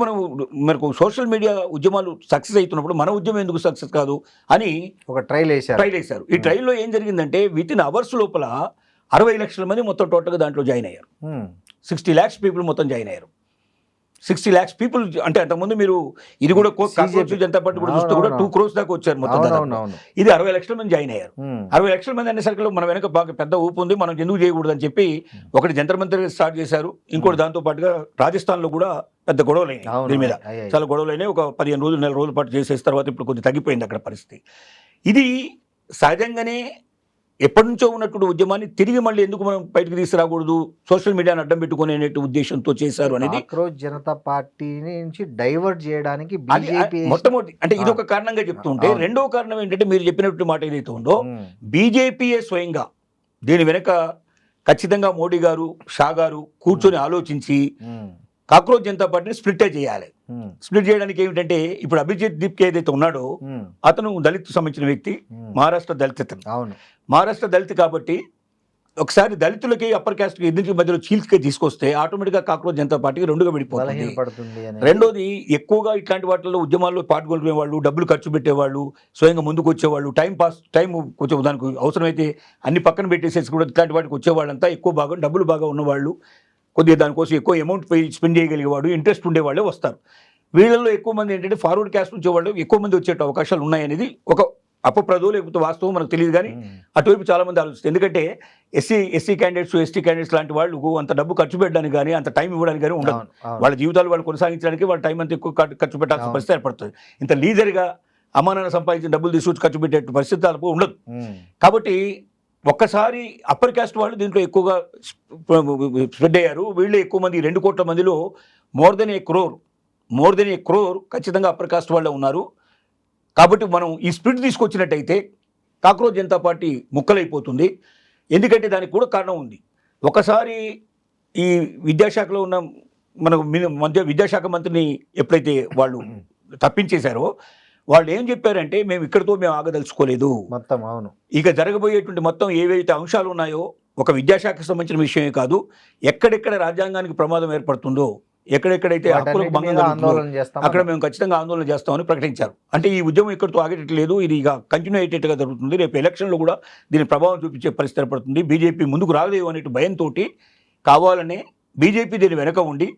మనకు సోషల్ మీడియా ఉద్యమాలు సక్సెస్ అవుతున్నప్పుడు మన ఉద్యమం ఎందుకు సక్సెస్ కాదు అని ఒక ట్రైల్ వేశారు. ఈ ట్రైల్లో ఏం జరిగిందంటే విత్ ఇన్ అవర్స్ లోపల 60 లక్షల మంది మొత్తం టోటల్గా దాంట్లో జాయిన్ అయ్యారు. 60 lakhs పీపుల్ మొత్తం జాయిన్ అయ్యారు. 60 lakhs పీపుల్ అంటే అంతకుముందు మీరు ఇది కూడా కాక్రోచ్ జనతా పార్టీ కూడా చూస్తే కూడా 2 crores దాకా వచ్చారు మొత్తం. ఇది 60 లక్షల మంది జాయిన్ అయ్యారు. 60 లక్షల మంది అనేసరికి మన వెనక బాగా పెద్ద ఊపు ఉంది, మనం ఎందుకు చేయకూడదు అని చెప్పి ఒకటి జంతర్ మంతర్ స్టార్ట్ చేశారు. ఇంకోటి దాంతో పాటుగా రాజస్థాన్లో కూడా పెద్ద గొడవలైనాయి దీని మీద, చాలా గొడవలైనాయి. ఒక 15 రోజులు 4 రోజుల పాటు చేసేసిన తర్వాత ఇప్పుడు కొంచెం తగ్గిపోయింది అక్కడ పరిస్థితి. ఇది సహజంగానే ఎప్పటి నుంచో ఉన్నటువంటి ఉద్యమాన్ని తిరిగి మళ్ళీ ఎందుకు మనం బయటకు తీసుకురాకూడదు, సోషల్ మీడియాని అడ్డం పెట్టుకునే ఉద్దేశంతో చేశారు అనేది కాక్రోచ్ జనతా పార్టీ నుంచి డైవర్ట్ చేయడానికి మొట్టమొదటి అంటే ఇది ఒక కారణంగా చెప్తుంటే, రెండో కారణం ఏంటంటే మీరు చెప్పినట్టు మాట ఏదైతే ఉందో బీజేపీయే స్వయంగా దీని వెనక ఖచ్చితంగా మోడీ గారు, షా గారు కూర్చొని ఆలోచించి కాక్రోచ్ జనతా పార్టీని స్ప్లిట్ చేయాలి. స్ప్లిట్ చేయడానికి ఏమిటంటే ఇప్పుడు అభిజిత్ దీప్కే ఏదైతే ఉన్నాడో అతను దళిత్ సంబంధించిన వ్యక్తి, మహారాష్ట్ర దళిత్. మహారాష్ట్ర దళిత్ కాబట్టి ఒకసారి దళితులకి అప్పర్ క్యాస్ట్ ఇద్దరికి మధ్యలో చీల్చుకే తీసుకొస్తే ఆటోమేటిక్గా కాక్రోచ్ జనతా పార్టీకి రెండుగా విడిపోతుంది. రెండోది ఎక్కువగా ఇట్లాంటి వాటిల్లో ఉద్యమాల్లో పాల్గొనే వాళ్ళు, డబ్బులు ఖర్చు పెట్టేవాళ్ళు, స్వయంగా ముందుకు వచ్చేవాళ్ళు, టైం కొంచెం దానికి అవసరమైతే అన్ని పక్కన పెట్టేసేసి కూడా ఇట్లాంటి వాటికి వచ్చేవాళ్ళంతా ఎక్కువ భాగం డబ్బులు బాగా ఉన్నవాళ్ళు, కొద్దిగా దానికోసం ఎక్కువ అమౌంట్ స్పెండ్ చేయగలిగేవాడు, ఇంట్రెస్ట్ ఉండేవాళ్ళే వస్తారు. వీళ్ళల్లో ఎక్కువ మంది ఏంటంటే ఫార్వర్డ్ క్యాస్ట్ వచ్చేవాళ్ళు ఎక్కువ మంది వచ్చే అవకాశాలు ఉన్నాయనేది ఒక అపప్రదో లేకపోతే వాస్తవం మనకు తెలియదు, కానీ అటువైపు చాలా మంది ఆలోచిస్తారు. ఎందుకంటే ఎస్సీ క్యాండిడేట్స్, ఎస్టీ క్యాండిడేట్స్ లాంటి వాళ్ళు అంత డబ్బు ఖర్చు పెట్టడానికి కానీ, అంత టైం ఇవ్వడానికి కానీ ఉండదు. వాళ్ళ జీవితాలు వాళ్ళు కొనసాగించడానికి వాళ్ళ టైం అంతా ఎక్కువ ఖర్చు పెట్టాల్సిన పరిస్థితి ఏర్పడుతుంది. ఇంత లీజర్గా అమానాన్ని సంపాదించిన డబ్బులు తీసుకొచ్చి ఖర్చు పెట్టే పరిస్థితి వాళ్ళకు ఉండదు. కాబట్టి ఒక్కసారి అప్పర్ క్యాస్ట్ వాళ్ళు దీంట్లో ఎక్కువగా స్ప్రెడ్ అయ్యారు. వీళ్ళు ఎక్కువ మంది, 2 కోట్ల మందిలో మోర్ దెన్ ఏ క్రోర్ ఖచ్చితంగా అప్పర్ కాస్ట్ వాళ్ళే ఉన్నారు. కాబట్టి మనం ఈ స్ప్లిట్ తీసుకొచ్చినట్టయితే కాక్రోచ్ జనతా పార్టీ ముక్కలైపోతుంది. ఎందుకంటే దానికి కూడా కారణం ఉంది. ఒకసారి ఈ విద్యాశాఖలో ఉన్న మధ్య విద్యాశాఖ మంత్రిని ఎప్పుడైతే వాళ్ళు తప్పించేశారో, వాళ్ళు ఏం చెప్పారంటే మేము ఇక్కడితో మేము ఆగదలుచుకోలేదు మొత్తం. అవును, ఇక జరగబోయేటువంటి మొత్తం ఏవైతే అంశాలు ఉన్నాయో, ఒక విద్యాశాఖకు సంబంధించిన విషయమే కాదు, ఎక్కడెక్కడ రాజ్యాంగానికి ప్రమాదం ఏర్పడుతుందో, ఎక్కడెక్కడైతే హక్కులకు భంగం జరుగుతుందో అక్కడ మేము ఖచ్చితంగా ఆందోళన చేస్తామని ప్రకటించారు. అంటే ఈ ఉద్యమం ఇక్కడితో ఆగేటట్లేదు, ఇది ఇక కంటిన్యూ అయ్యేటట్టుగా జరుగుతుంది. రేపు ఎలక్షన్లో కూడా దీని ప్రభావం చూపించే పరిస్థితి ఏర్పడుతుంది. బీజేపీ ముందుకు రాలేదు అనే భయంతో కావాలనే బీజేపీ దీని వెనక ఉండి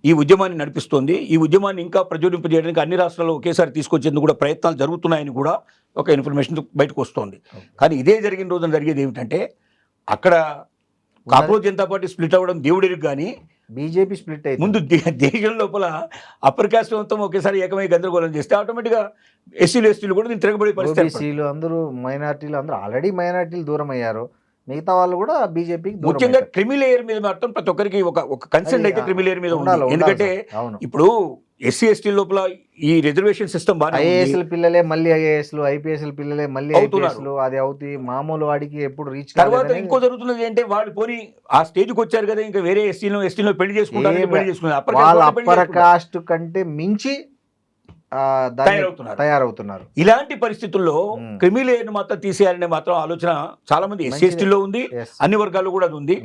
ఈ ఉద్యమాన్ని నడిపిస్తోంది. ఈ ఉద్యమాన్ని ఇంకా ప్రజ్వలింపజేయడానికి అన్ని రాష్ట్రాల్లో ఒకేసారి తీసుకొచ్చేందుకు కూడా ప్రయత్నాలు జరుగుతున్నాయని కూడా ఒక ఇన్ఫర్మేషన్ బయటకు వస్తోంది. కానీ ఇదే జరిగిన రోజున జరిగేది ఏమిటంటే, అక్కడ కాక్రోచ్ జనతా పార్టీ స్ప్లిట్ అవ్వడం దేవుడికి, కానీ బీజేపీ స్ప్లిట్ అయితే ముందు దేశం లోపల అప్పర్ క్యాస్ట్ మొత్తం ఒకేసారి ఏకమై గందరగోళం చేస్తే ఆటోమేటిక్గా ఎస్సీలు కూడా దీన్ని తిరగబడే పరిస్థితి. అందరూ మైనార్టీలు అందరూ ఆల్రెడీ మైనార్టీలు దూరం అయ్యారు, మిగతా వాళ్ళు కూడా బీజేపీకి ముఖ్యంగా క్రిమిలేయర్ మీద మాత్రం ప్రతి ఒక్కరికి ఒక కన్సర్న్ అయితే క్రిమిలేయర్ మీద ఉండాలి. ఎందుకంటే ఇప్పుడు ఎస్సీ ఎస్టీ లోపల ఈ రిజర్వేషన్ సిస్టమ్ ఐఏఎస్ల పిల్లలే మళ్ళీ ఐఏఎస్లు, ఐపీఎస్ల పిల్లలే మళ్ళీ ఐపీఎస్లు, అది అవుతాయి. మామూలు వాడికి ఎప్పుడు రీచ్ తర్వాత ఇంకో జరుగుతున్నది అంటే, వాళ్ళు పోనీ ఆ స్టేజ్కి వచ్చారు కదా, ఇంకా వేరే ఎస్టీలో పెళ్లి చేసుకుంటారు. అప్పర్ కాస్ట్ కంటే మించి తయారవుతున్నారు. ఇలాంటి పరిస్థితుల్లో క్రిమిలేయర్ మాత్రం తీసేయాలనే మాత్రం ఆలోచన చాలా మంది ఎస్సీ ఎస్టీలో ఉంది, అన్ని వర్గాల్లో కూడా అది ఉంది.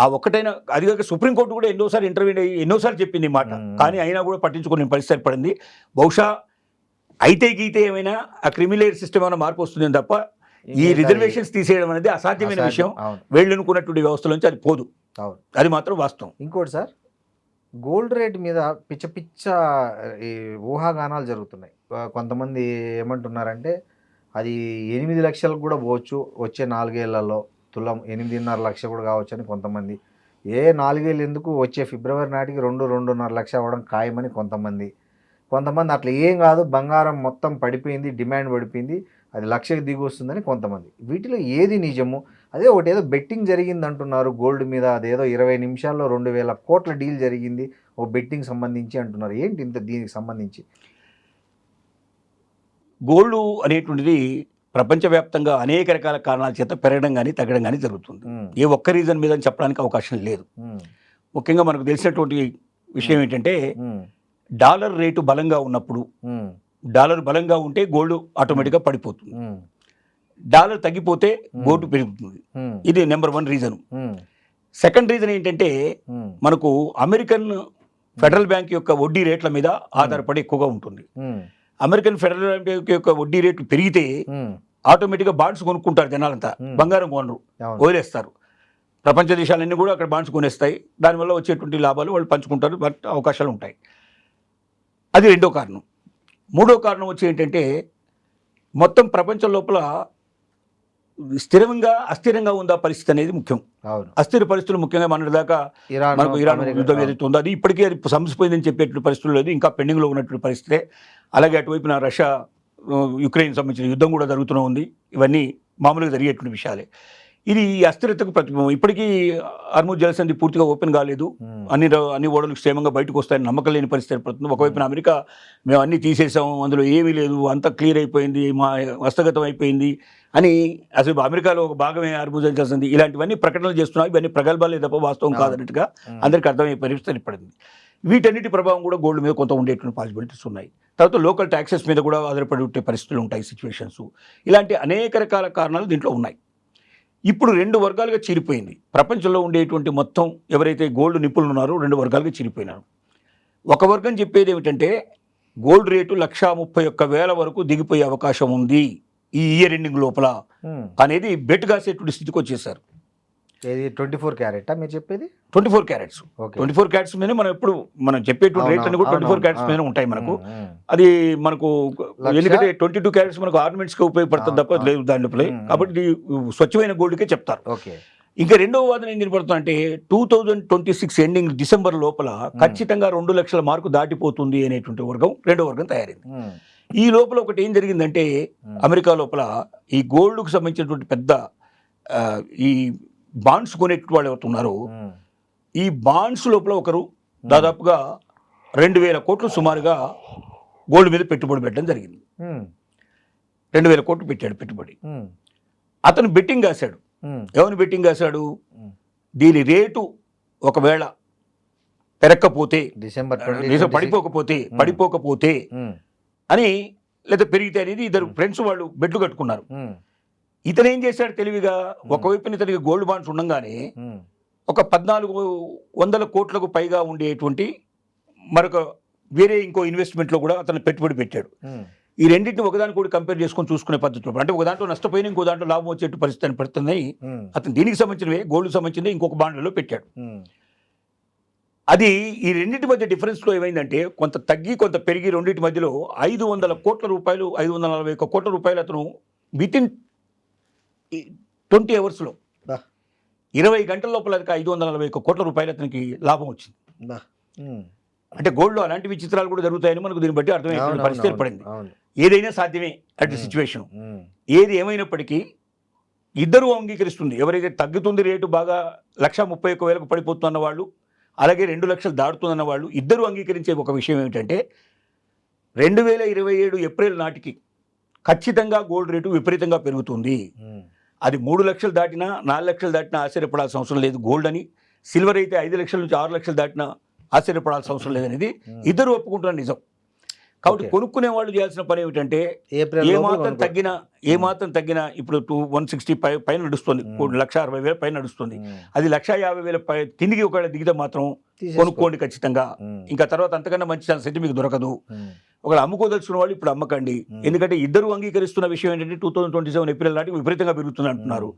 ఆ ఒక్కటైనా అది కాక సుప్రీంకోర్టు కూడా ఎన్నోసార్లు ఇంటర్వ్యూ అయ్యి ఎన్నోసార్లు చెప్పింది మాట, కానీ అయినా కూడా పట్టించుకునే పరిస్థితి ఏర్పడింది. బహుశా అయితే గీతే ఏమైనా ఆ క్రిమిలేయర్ సిస్టమ్ ఏమైనా మార్పు వస్తుందని తప్ప ఈ రిజర్వేషన్స్ తీసేయడం అనేది అసాధ్యమైన విషయం. వేళ్ళనుకున్నటువంటి వ్యవస్థల నుంచి అది పోదు, అది మాత్రం వాస్తవం. ఇంకోటి సార్, గోల్డ్ రేట్ మీద పిచ్చ ఈ ఊహాగానాలు జరుగుతున్నాయి. కొంతమంది ఏమంటున్నారంటే అది 8 లక్షలకు కూడా పోవచ్చు వచ్చే 4 ఏళ్లలో, తులం 8.5 లక్ష కూడా కావచ్చు అని కొంతమంది. 4 ఏళ్ళు ఎందుకు, వచ్చే ఫిబ్రవరి నాటికి 2-2.5 లక్ష అవ్వడం ఖాయమని కొంతమంది. అట్లా ఏం కాదు, బంగారం మొత్తం పడిపోయింది, డిమాండ్ పడిపోయింది, అది 1 లక్షకి దిగి వస్తుందని కొంతమంది. వీటిలో ఏది నిజము? అదే ఒకటి ఏదో బెట్టింగ్ జరిగింది అంటున్నారు గోల్డ్ మీద, అదేదో 20 నిమిషాల్లో 2,000 కోట్ల డీల్ జరిగింది ఓ బెట్టింగ్ సంబంధించి అంటున్నారు. ఏంటి ఇంత దీనికి సంబంధించి? గోల్డ్ అనేటువంటిది ప్రపంచవ్యాప్తంగా అనేక రకాల కారణాల చేత పెరగడం కానీ తగ్గడం కానీ జరుగుతుంది. ఏ ఒక్క రీజన్ మీద చెప్పడానికి అవకాశం లేదు. ముఖ్యంగా మనకు తెలిసినటువంటి విషయం ఏంటంటే, డాలర్ రేటు బలంగా ఉన్నప్పుడు, డాలర్ బలంగా ఉంటే గోల్డ్ ఆటోమేటిక్గా పడిపోతుంది, డాలర్ తగ్గిపోతే గోల్డ్ పెరుగుతుంది. ఇది నెంబర్ 1 రీజన్. సెకండ్ రీజన్ ఏంటంటే, మనకు అమెరికన్ ఫెడరల్ బ్యాంక్ యొక్క వడ్డీ రేట్ల మీద ఆధారపడి ఎక్కువగా ఉంటుంది. అమెరికన్ ఫెడరల్ బ్యాంక్ యొక్క వడ్డీ రేట్లు పెరిగితే ఆటోమేటిక్గా బాండ్స్ కొనుక్కుంటారు జనాలంతా, బంగారం కొనరు, వదిలేస్తారు. ప్రపంచ దేశాలన్నీ కూడా అక్కడ బాండ్స్ కొనేస్తాయి, దానివల్ల వచ్చేటువంటి లాభాలు వాళ్ళు పంచుకుంటారు, బట్ అవకాశాలు ఉంటాయి. అది రెండో కారణం. మూడో కారణం వచ్చి ఏంటంటే, మొత్తం ప్రపంచం లోపల అస్థిరంగా ఉందా పరిస్థితి అనేది ముఖ్యం. అస్థిర పరిస్థితులు ముఖ్యంగా మన దాకా మనకు ఇరాన్ యుద్ధం ఏదైతే ఉందో అది ఇప్పటికీ అది సమసిపోయిందని చెప్పేటువంటి పరిస్థితులు లేదు, ఇంకా పెండింగ్లో ఉన్నటువంటి పరిస్థితే. అలాగే అటువైపున రష్యా యుక్రెయిన్ సంబంధించిన యుద్ధం కూడా జరుగుతూనే ఉంది. ఇవన్నీ మామూలుగా జరిగేటువంటి విషయాలే. ఇది అస్థిరతకు ప్రతిబింబం. ఇప్పటికీ హార్ముజ్ జలసంధి పూర్తిగా ఓపెన్ కాలేదు, అన్ని ఓడలు క్షేమంగా బయటకు వస్తాయని నమ్మకం లేని పరిస్థితి ఏర్పడుతుంది. ఒకవైపున అమెరికా మేము అన్నీ తీసేసాం, అందులో ఏమీ లేదు, అంతా క్లియర్ అయిపోయింది, మా హస్తగతం అయిపోయింది అని, అసలు అమెరికాలో ఒక భాగమే హార్ముజ్ జలసంధి, ఇలాంటివన్నీ ప్రకటనలు చేస్తున్నాయి. ఇవన్నీ ప్రగల్భాలే తప్ప వాస్తవం కాదన్నట్టుగా అందరికీ అర్థమయ్యే పరిస్థితి ఏర్పడింది. వీటన్నిటి ప్రభావం కూడా గోల్డ్ మీద కొంత ఉండేటువంటి పాసిబిలిటీస్ ఉన్నాయి. తర్వాత లోకల్ ట్యాక్సెస్ మీద కూడా ఆధారపడి ఉండే పరిస్థితులు ఉంటాయి, సిచ్యువేషన్స్. ఇలాంటి అనేక రకాల కారణాలు దీంట్లో ఉన్నాయి. ఇప్పుడు 2 వర్గాలుగా చీలిపోయింది. ప్రపంచంలో ఉండేటువంటి మొత్తం ఎవరైతే గోల్డ్ నిపుణులు ఉన్నారో 2 వర్గాలుగా చీలిపోయినారు. ఒక వర్గం చెప్పేది ఏమిటంటే, గోల్డ్ రేటు 1,31,000 వరకు దిగిపోయే అవకాశం ఉంది ఈ ఇయర్ ఎండింగ్ లోపల అనేది బెట్ కాసేటువంటి స్థితికి వచ్చేసారు. ఏది 24 క్యారెటా మీరు చెప్పేది? 24 క్యారెట్స్. ఓకే. 24 క్యారెట్స్ మీద మనం ఎప్పుడు మనం చెప్పేటువంటి రేట్ అన్ని కూడా 24 క్యారెట్స్ మీద ఉంటాయి మనకు. అది మనకు ఎందుకంటే 22 క్యారెట్స్ మనకు ఆర్నమెంట్స్కి ఉపయోగపడుతుంది తప్ప లేదు దాని లోపలే. కాబట్టి ఇది స్వచ్ఛమైన గోల్డ్కే చెప్తారు. ఓకే. ఇంకా రెండవ వాదన ఏం కనపడుతుంది అంటే 2026 ఎండింగ్ డిసెంబర్ లోపల ఖచ్చితంగా 2 లక్షల మార్కు దాటిపోతుంది అనేటువంటి వర్గం రెండో వర్గం తయారైంది. ఈ లోపల ఒకటి ఏం జరిగిందంటే అమెరికా లోపల ఈ గోల్డ్కు సంబంధించినటువంటి పెద్ద ఈ బాండ్స్ కొనేటువంటి వాళ్ళు ఎవరున్నారో ఈ బాండ్స్ లోపల ఒకరు దాదాపుగా 2,000 కోట్లు సుమారుగా గోల్డ్ మీద పెట్టుబడి పెట్టడం జరిగింది. 2,000 కోట్లు పెట్టాడు పెట్టుబడి. అతను బెట్టింగ్ కాశాడు. ఎవరిని బెట్టింగ్ కాశాడు? దీని రేటు ఒకవేళ పెరక్కపోతే డిసెంబర్ పడిపోకపోతే అని లేదా పెరిగితే అనేది ఇద్దరు ఫ్రెండ్స్ వాళ్ళు బెట్లు కట్టుకున్నారు. ఇతను ఏం చేశాడు తెలివిగా, ఒకవైపున ఇతనికి గోల్డ్ బాండ్స్ ఉండగానే ఒక 1,400 కోట్లకు పైగా ఉండేటువంటి మరొక వేరే ఇంకో ఇన్వెస్ట్మెంట్లో కూడా అతను పెట్టుబడి పెట్టాడు. ఈ రెండింటిని ఒకదానికి కూడా కంపేర్ చేసుకొని చూసుకునే పద్ధతిలో అంటే ఒక దాంట్లో నష్టపోయిన ఇంకో దాంట్లో లాభం వచ్చేట్టు పరిస్థితి పడుతున్నాయి. అతను దీనికి సంబంధించినవే గోల్డ్ సంబంధించింది ఇంకొక బాండ్లలో పెట్టాడు. అది ఈ రెండింటి మధ్య డిఫరెన్స్లో ఏమైందంటే కొంత తగ్గి కొంత పెరిగి రెండింటి మధ్యలో 500 కోట్ల రూపాయలు 541 కోట్ల రూపాయలు అతను వితిన్ 20 అవర్స్లో 20 గంటల లోపల 541 కోట్ల రూపాయలు అతనికి లాభం వచ్చింది. అంటే గోల్డ్లో అలాంటి విచిత్రాలు కూడా జరుగుతాయని మనకు దీన్ని బట్టి అర్థమైపోయిన పరిస్థితి ఏర్పడింది. ఏదైనా సాధ్యమే అటు సిచ్యువేషన్. ఏది ఏమైనప్పటికీ ఇద్దరు అంగీకరిస్తుంది. ఎవరైతే తగ్గుతుంది రేటు బాగా 1,31,000కు పడిపోతున్న వాళ్ళు అలాగే 2 లక్షలు దాటుతుందన్న వాళ్ళు ఇద్దరు అంగీకరించే ఒక విషయం ఏమిటంటే 2027 ఏప్రిల్ నాటికి ఖచ్చితంగా గోల్డ్ రేటు విపరీతంగా పెరుగుతుంది. అది 3 లక్షలు దాటినా 4 లక్షలు దాటినా ఆశ్చర్యపడాల్సిన అవసరం లేదు గోల్డ్ అని. సిల్వర్ అయితే 5 లక్షల నుంచి 6 లక్షలు దాటినా ఆశ్చర్యపడాల్సిన అవసరం లేదనేది ఇద్దరు ఒప్పుకుంటున్న నిజం. కాబట్టి కొనుక్కునే వాళ్ళు చేయాల్సిన పని ఏమిటంటే ఏమాత్రం తగ్గినా ఇప్పుడు 160 పైన నడుస్తుంది, 1,60,000 పైన నడుస్తుంది. అది 1,50,000 తిరిగి ఒకవేళ దిగితే మాత్రం కొనుక్కోండి ఖచ్చితంగా. ఇంకా తర్వాత అంతకన్నా మంచి ఛాన్స్ అయితే మీకు దొరకదు. ఒకవేళ అమ్ముకోదలుచుకున్న వాళ్ళు ఇప్పుడు అమ్మకండి. ఎందుకంటే ఇద్దరు అంగీకరిస్తున్న విషయం ఏంటంటే 2027 ఏప్రిల్ నాటికి విపరీతంగా పెరుగుతుంది అంటున్నారు.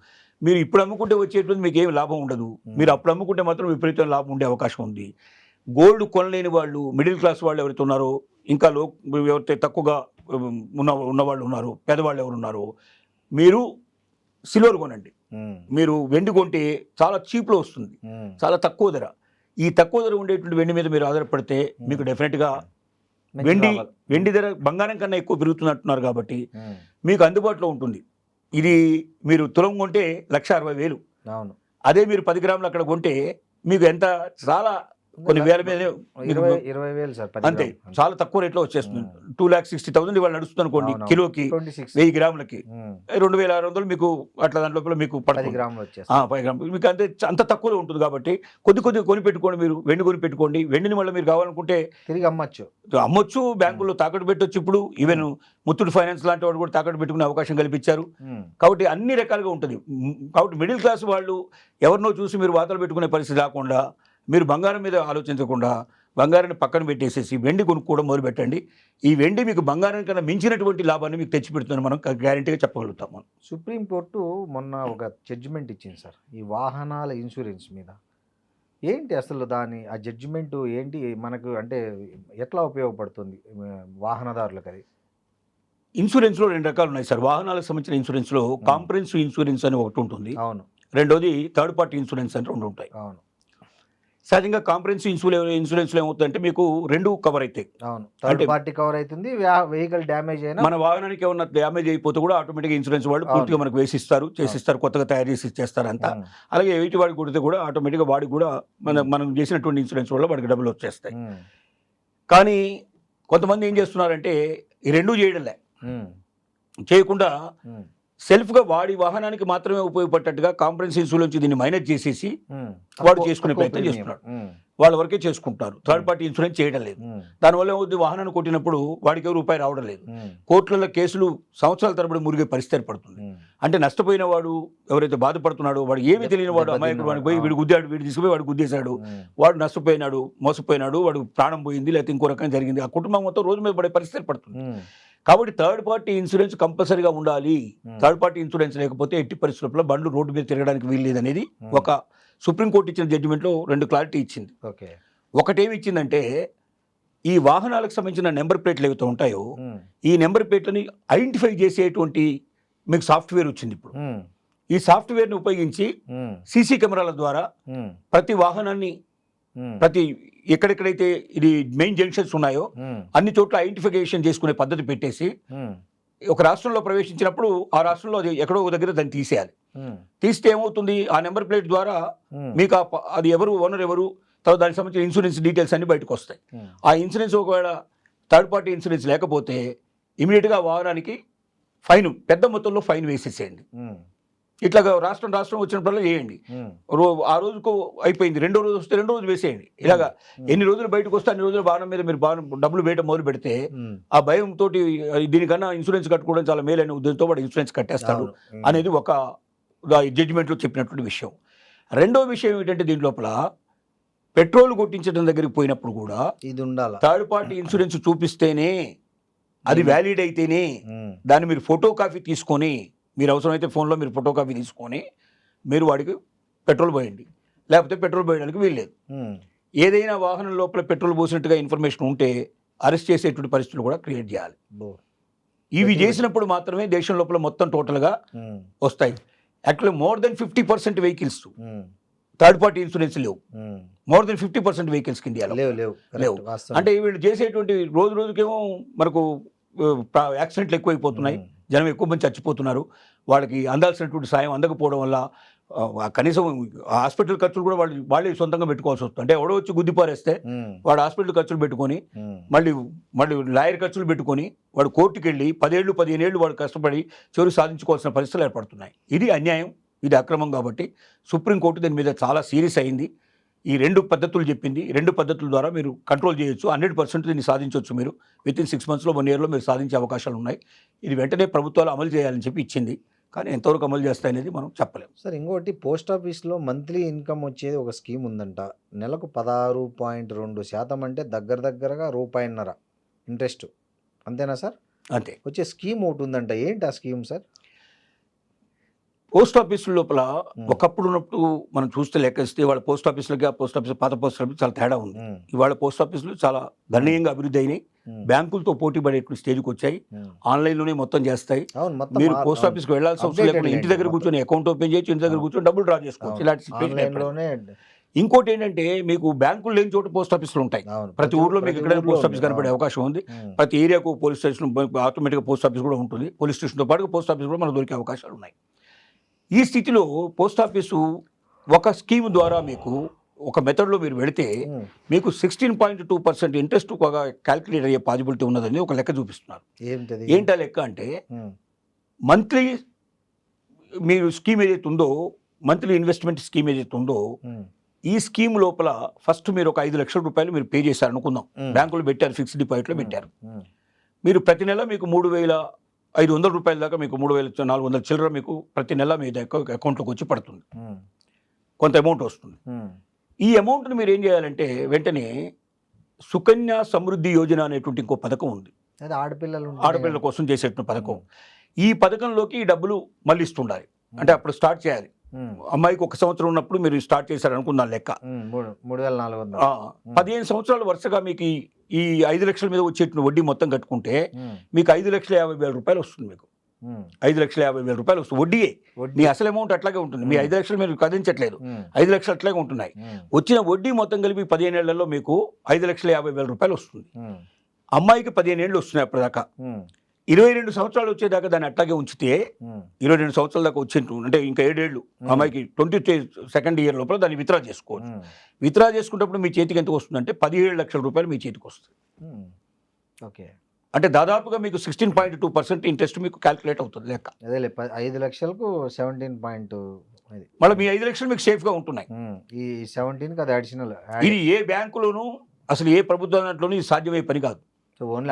మీరు ఇప్పుడు అమ్ముకుంటే వచ్చేటువంటి మీకు ఏమి లాభం ఉండదు. మీరు అప్పుడు అమ్ముకుంటే మాత్రం విపరీతమైన లాభం ఉండే అవకాశం ఉంది. గోల్డ్ కొనలేని వాళ్ళు, మిడిల్ క్లాస్ వాళ్ళు ఎవరైతే ఉన్నారో, ఇంకా ఎవరైతే తక్కువగా ఉన్నవాళ్ళు ఉన్నారు, పేదవాళ్ళు ఎవరు ఉన్నారో, మీరు సిల్వర్ కొనండి. మీరు వెండి కొంటే చాలా చీప్లో వస్తుంది, చాలా తక్కువ ధర. ఈ తక్కువ ధర ఉండేటువంటి వెండి మీద మీరు ఆధారపడితే మీకు డెఫినెట్గా వెండి ధర బంగారం కన్నా ఎక్కువ పెరుగుతుంది అంటున్నారు కాబట్టి మీకు అందుబాటులో ఉంటుంది. ఇది మీరు తులం కొంటే 1,60,000. అదే మీరు 10 గ్రాములు అక్కడ కొంటే మీకు ఎంత చాలా కొన్ని వేల మీద 20,000 సార్. అంతే, చాలా తక్కువ రేట్లో వచ్చేస్తుంది. 2,60,000 ఇవాళ నడుస్తుంది అనుకోండి కిలోకి 1000 గ్రాములకి 2,600 మీకు అట్లా దాంట్లో మీకు 10 గ్రాములు వచ్చేస్తుంది. 10 గ్రాములు మీకు అంత తక్కువలో ఉంటుంది. కాబట్టి కొద్దిగా కొని పెట్టుకోండి. మీరు వెండి కొని పెట్టుకోండి. వెండిని మళ్ళీ మీరు కావాలనుకుంటే తిరిగి అమ్మొచ్చు, బ్యాంకుల్లో తాకట్టు పెట్టొచ్చు. ఇప్పుడు ఈవెన్ ముత్తూట్ ఫైనాన్స్ లాంటి వాడు కూడా తాకట్టు పెట్టుకునే అవకాశం కల్పించారు. కాబట్టి అన్ని రకాలుగా ఉంటుంది. కాబట్టి మిడిల్ క్లాస్ వాళ్ళు ఎవరినో చూసి మీరు వాతలు పెట్టుకునే పరిస్థితి రాకుండా, మీరు బంగారం మీద ఆలోచించకుండా బంగారాన్ని పక్కన పెట్టేసేసి వెండి కొనుక్కోవడం మొదలు పెట్టండి. ఈ వెండి మీకు బంగారం కన్నా మించినటువంటి లాభాన్ని మీకు తెచ్చిపెడుతుందని మనం గ్యారంటీగా చెప్పగలుగుతాం. మనం సుప్రీంకోర్టు మొన్న ఒక జడ్జిమెంట్ ఇచ్చింది సార్ ఈ వాహనాల ఇన్సూరెన్స్ మీద. ఏంటి అసలు ఆ జడ్జిమెంట్ ఏంటి మనకు, అంటే ఎట్లా ఉపయోగపడుతుంది వాహనదారులకు? అది ఇన్సూరెన్స్లో 2 రకాలు ఉన్నాయి సార్. వాహనాలకు సంబంధించిన ఇన్సూరెన్స్లో కాంప్రహెన్సివ్ ఇన్సూరెన్స్ అని ఒకటి ఉంటుంది. అవును. రెండోది థర్డ్ పార్టీ ఇన్సూరెన్స్ అని 2 ఉంటాయి. అవును. సహజంగా కాంప్రహెన్సివ్ ఇన్సూరెన్స్లో ఏమవుతుందంటే మీకు 2 కవర్ అవుతాయి. అవును, థర్డ్ పార్టీ కవర్ అవుతుంది. వెహికల్ డ్యామేజ్ అయినా, మన వాహనానికి ఏమన్నా డ్యామేజ్ అయిపోతే కూడా ఆటోమేటిక్గా ఇన్సూరెన్స్ వాళ్ళు పూర్తిగా మనకు చేసిస్తారు, కొత్తగా తయారు చేసి ఇచ్చేస్తారు అంతా. అలాగే ఎయిటి వాడికి కొడితే కూడా ఆటోమేటిక్గా వాడికి కూడా మనం చేసినటువంటి ఇన్సూరెన్స్ వల్ల వాడికి డబ్బులు వచ్చేస్తాయి. కానీ కొంతమంది ఏం చేస్తున్నారంటే ఈ 2 చేయకుండా సెల్ఫ్గా వాడి వాహనానికి మాత్రమే ఉపయోగపడ్డట్టుగా కాంప్రహెన్సివ్ ఇన్సూరెన్స్ దీన్ని మైనస్ చేసేసి వాడు చేసుకునే ప్రయత్నం చేస్తున్నాడు. వాళ్ళ వరకే చేసుకుంటారు, థర్డ్ పార్టీ ఇన్సూరెన్స్ చేయడం లేదు. దానివల్ల ఏమవుతుంది, వాహనాన్ని కొట్టినప్పుడు వాడికి రూపాయి రావడం లేదు. కోర్టులలో కేసులు సంవత్సరాల తరబడి మురిగే పరిస్థితి ఏర్పడుతుంది. అంటే నష్టపోయిన వాడు ఎవరైతే బాధపడుతున్నాడో, వాడు ఏమీ తెలియని వాడు అమాయకుడు, వాడికి పోయి వీడు గుద్దాడు, వీడు తీసుకుపోయి వాడు గుద్దేశాడు, వాడు నష్టపోయినాడు, మోసపోయినాడు, వాడు ప్రాణం పోయింది, లేకపోతే ఇంకో రకం జరిగింది. ఆ కుటుంబం మొత్తం రోజు మీద పడే పరిస్థితి ఏర్పడుతుంది. కాబట్టి థర్డ్ పార్టీ ఇన్సూరెన్స్ కంపల్సరీగా ఉండాలి. Hmm. థర్డ్ పార్టీ ఇన్సూరెన్స్ లేకపోతే ఎట్టి పరిస్థితుల్లో బండ్లు రోడ్డు మీద తిరగడానికి వీల్లేదు అనేది ఒక సుప్రీంకోర్టు ఇచ్చిన జడ్జిమెంట్లో 2 క్లారిటీ ఇచ్చింది. ఓకే. ఒకటేమి ఇచ్చిందంటే ఈ వాహనాలకు సంబంధించిన నెంబర్ ప్లేట్లు ఏవైతే ఉంటాయో Hmm. ఈ నెంబర్ ప్లేట్లని ఐడెంటిఫై చేసేటువంటి మీకు సాఫ్ట్వేర్ వచ్చింది ఇప్పుడు. Hmm. ఈ సాఫ్ట్వేర్ని ఉపయోగించి Hmm. సీసీ కెమెరాల ద్వారా Hmm. ప్రతి వాహనాన్ని Hmm. ప్రతి ఎక్కడెక్కడైతే ఇది మెయిన్ జంక్షన్స్ ఉన్నాయో Hmm. అన్ని చోట్ల ఐడెంటిఫికేషన్ చేసుకునే పద్ధతి పెట్టేసి Hmm. ఒక రాష్ట్రంలో ప్రవేశించినప్పుడు ఆ రాష్ట్రంలో అది ఎక్కడో ఒక దగ్గర దాన్ని తీసేయాలి. Hmm. తీస్తే ఏమవుతుంది, ఆ నెంబర్ ప్లేట్ ద్వారా Hmm. మీకు అది ఎవరు ఓనర్ ఎవరు, తర్వాత దానికి సంబంధించిన ఇన్సూరెన్స్ డీటెయిల్స్ అన్ని బయటకు వస్తాయి. Hmm. ఆ ఇన్సూరెన్స్ ఒకవేళ థర్డ్ పార్టీ ఇన్సూరెన్స్ లేకపోతే ఇమీడియట్గా వాహనానికి ఫైన్, పెద్ద మొత్తంలో ఫైన్ వేసేసేయండి. Hmm. ఇట్లా రాష్ట్రం వచ్చినప్పుడల్లా చేయండి. Hmm. ఆ రోజుకు అయిపోయింది, రెండో రోజు వస్తే 2 రోజులు వేసేయండి. ఇలాగా ఎన్ని రోజులు బయటకు వస్తే అన్ని రోజులు వాహనం మీద మీరు డబ్బులు వేయడం మొదలు పెడితే Hmm. ఆ భయంతో దీనికన్నా ఇన్సూరెన్స్ కట్టుకోవడం చాలా మేలైన ఉద్దేశంతో వాడు ఇన్సూరెన్స్ కట్టేస్తాడు అవును. Hmm. అనేది ఒక జడ్జిమెంట్లో చెప్పినటువంటి విషయం. రెండో విషయం ఏంటంటే దీని లోపల పెట్రోల్ కొట్టించడం దగ్గరికి పోయినప్పుడు కూడా ఇది ఉండాలా. థర్డ్ పార్టీ ఇన్సూరెన్స్ చూపిస్తేనే, అది వ్యాలిడ్ అయితేనే Hmm. దాన్ని మీరు ఫోటో కాపీ తీసుకొని, మీరు అవసరమైతే ఫోన్లో మీరు ఫోటో కాపీ తీసుకొని మీరు వాడికి పెట్రోల్ పోయండి, లేకపోతే పెట్రోల్ పోయడానికి వీల్లేదు. Hmm. ఏదైనా వాహనం లోపల పెట్రోల్ పోసినట్టుగా ఇన్ఫర్మేషన్ ఉంటే అరెస్ట్ చేసేటువంటి పరిస్థితులు కూడా క్రియేట్ చేయాలి. బో. ఇవి చేసినప్పుడు మాత్రమే దేశం లోపల మొత్తం టోటల్గా Hmm. వస్తాయి. Actually more than 50% vehicles Hmm. Third party insurance లేవు. Hmm. మోర్ దెన్ 50% వెహికల్స్ ఇండియాలో లేవు లేవు. Correct. వాస్తవం. అంటే వీళ్ళు చేసేటువంటి రోజుకేమో మనకు యాక్సిడెంట్లు ఎక్కువైపోతున్నాయి, Hmm. జనం ఎక్కువ మంది చచ్చిపోతున్నారు, వాళ్ళకి అందాల్సినటువంటి సాయం అందకపోవడం వల్ల కనీసం హాస్పిటల్ ఖర్చులు కూడా వాళ్ళే సొంతంగా పెట్టుకోవాల్సి వస్తుంది. అంటే ఎవడో వచ్చి గుద్దిపారేస్తే Hmm. వాడు హాస్పిటల్ ఖర్చులు పెట్టుకొని Hmm. మళ్ళీ లాయర్ ఖర్చులు పెట్టుకొని వాడు కోర్టుకి వెళ్ళి 10 ఏళ్ళు 15 ఏళ్ళు వాడు కష్టపడి చివరి సాధించుకోవాల్సిన పరిస్థితులు ఏర్పడుతున్నాయి. ఇది అన్యాయం, ఇది అక్రమం. కాబట్టి సుప్రీంకోర్టు దీని మీద చాలా సీరియస్ అయింది. ఈ 2 పద్ధతులు చెప్పింది. 2 పద్ధతుల ద్వారా మీరు కంట్రోల్ చేయొచ్చు, 100% దీన్ని సాధించవచ్చు. మీరు వితిన్ 6 monthsలో 1 yearలో మీరు సాధించే అవకాశాలు ఉన్నాయి. ఇది వెంటనే ప్రభుత్వాలు అమలు చేయాలని చెప్పి ఇచ్చింది. కానీ ఎంతవరకు అమలు చేస్తాయనేది మనం చెప్పలేము. సార్, ఇంకోటి పోస్ట్ ఆఫీస్లో మంత్లీ ఇన్కమ్ వచ్చేది ఒక స్కీమ్ ఉందంట. నెలకు 16.2% అంటే దగ్గరగా ₹1.5 ఇంట్రెస్ట్, అంతేనా సార్? అంతే. వచ్చే స్కీమ్ ఒకటి ఉందంట. ఏంటి ఆ స్కీమ్ సార్? పోస్ట్ ఆఫీసుల లోపల ఒకప్పుడు ఉన్నప్పుడు మనం చూస్తే లెక్కిస్తే వాళ్ళ పోస్ట్ ఆఫీసులకి ఆ పోస్ట్ ఆఫీస్ పాత పోస్ట్ ఆఫీస్ చాలా తేడా ఉంది. Hmm. ఇవాళ పోస్ట్ ఆఫీసులు చాలా గణనీయంగా అభివృద్ధి అయినాయి. Hmm. బ్యాంకులతో పోటీ పడేటువంటి స్టేజ్కి వచ్చాయి. Hmm. ఆన్లైన్లోనే మొత్తం చేస్తాయి. అవును, మొత్తం మీరు పోస్ట్ ఆఫీస్కి వెళ్ళాల్సిన అవసరం Updated లేకుండా ఇంటి లేండి దగ్గర మొత్తం. కూర్చొని అకౌంట్ ఓపెన్ చేయొచ్చు, ఇంటి దగ్గర కూర్చొని డబ్బులు డ్రా చేసుకోవచ్చు. ఇలాంటి సిచ్యువేషన్ ఏర్పడింది. ఆన్లైన్లోనే. ఇంకోటి ఏంటంటే మీకు బ్యాంకులు లేని చోట పోస్ట్ ఆఫీసులు ఉంటాయి. అవును, ప్రతి ఊర్లో మీకు ఎక్కడైనా ఊర్లో పోస్ట్ ఆఫీస్ ఉంది. కనపడే అవును. అవకాశం ఉంది. Hmm. ప్రతి ఏరియాకు పోలీస్ స్టేషన్, ఆటోమేటిక్గా పోస్ట్ ఆఫీస్ కూడా ఉంటుంది. పోలీస్ స్టేషన్తో పాటు పోస్ట్ ఆఫీస్ కూడా మనకు దొరికే అవకాశాలు ఉన్నాయి. ఈ స్థితిలో పోస్ట్ ఆఫీసు ఒక స్కీమ్ ద్వారా మీకు ఒక మెథడ్లో మీరు వెళితే Hmm. మీకు 16.2% ఇంట్రెస్ట్ క్యాల్కులేట్ అయ్యే పాజిబిలిటీ ఉన్నదని ఒక లెక్క చూపిస్తున్నారు. ఏంటది? ఏంటా లెక్క అంటే Hmm. మంత్లీ మీరు స్కీమ్ ఏదైతే ఉందో, మంత్లీ ఇన్వెస్ట్మెంట్ స్కీమ్ ఏదైతే ఉందో, Hmm. ఈ స్కీమ్ లోపల ఫస్ట్ మీరు ఒక 5 లక్షల రూపాయలు మీరు పే చేశారు అనుకుందాం. Hmm. బ్యాంకులు పెట్టారు, ఫిక్స్డ్ డిపాజిట్లో పెట్టారు. Hmm. మీరు ప్రతి నెల మీకు 3,500 రూపాయల దాకా, మీకు 3,400 చిల్లర మీకు ప్రతి నెల మీ అకౌంట్లోకి వచ్చి పడుతుంది. Hmm. కొంత అమౌంట్ వస్తుంది. Hmm. ఈ అమౌంట్ని మీరు ఏం చేయాలంటే వెంటనే సుకన్య సమృద్ధి యోజన అనేటువంటి ఇంకో పథకం ఉంది. అది ఆడపిల్లలు ఆడపిల్లల కోసం చేసేటువంటి పథకం. ఈ పథకంలోకి ఈ డబ్బులు మళ్ళీ ఇస్తుండాలి. అంటే అప్పుడు స్టార్ట్ చేయాలి. అమ్మాయికి 1 సంవత్సరం ఉన్నప్పుడు మీరు స్టార్ట్ చేశారు అనుకుందాం లెక్క. 3,400. 15 సంవత్సరాలు వరుసగా మీకు ఈ 5 లక్షల మీద వచ్చేటువంటి వడ్డీ మొత్తం కట్టుకుంటే మీకు 5,50,000 రూపాయలు వస్తుంది. మీకు 5,50,000 రూపాయలు వస్తుంది. వడ్డీయే. మీ అసలు అమౌంట్ అట్లాగే ఉంటుంది. మీ 5 లక్షలు మీరు కదించట్లేదు, 5 లక్షలు అట్లాగే ఉంటున్నాయి. వచ్చిన వడ్డీ మొత్తం కలిపి 15 ఏళ్లలో మీకు 5,50,000 రూపాయలు వస్తుంది. అమ్మాయికి 15 ఏళ్ళు వస్తున్నాయి అప్పటిదాకా. 22 సంవత్సరాలు వచ్చేదాకా దాన్ని అట్లాగే ఉంచితే 22 సంవత్సరాల దాకా వచ్చేట్టు, అంటే ఇంకా 7 ఏళ్ళు అమ్మాయికి 22nd ఇయర్ లోపల దాన్ని విత్డ్రా చేసుకోవచ్చు. విత్డ్రా చేసుకున్నప్పుడు మీ చేతికి ఎంత వస్తుందంటే 17 లక్షల రూపాయలు మీ చేతికి వస్తుంది. ఓకే. అంటే దాదాపుగా మీకు 16.2% ఇంట్రెస్ట్ మీకు క్యాల్కులేట్ అవుతుంది లెక్క. అదేలే, 5 లక్షలకు 17. మళ్ళీ మీ 5 లక్షలు మీకు సేఫ్గా ఉంటున్నాయి. ఈ 17కి అది అడిషనల్. ఇది ఏ బ్యాంకులోనూ అసలు ఏ ప్రభుత్వం దాంట్లోనూ ఇది సాధ్యమయ్యే పని కాదు. ఓన్లీ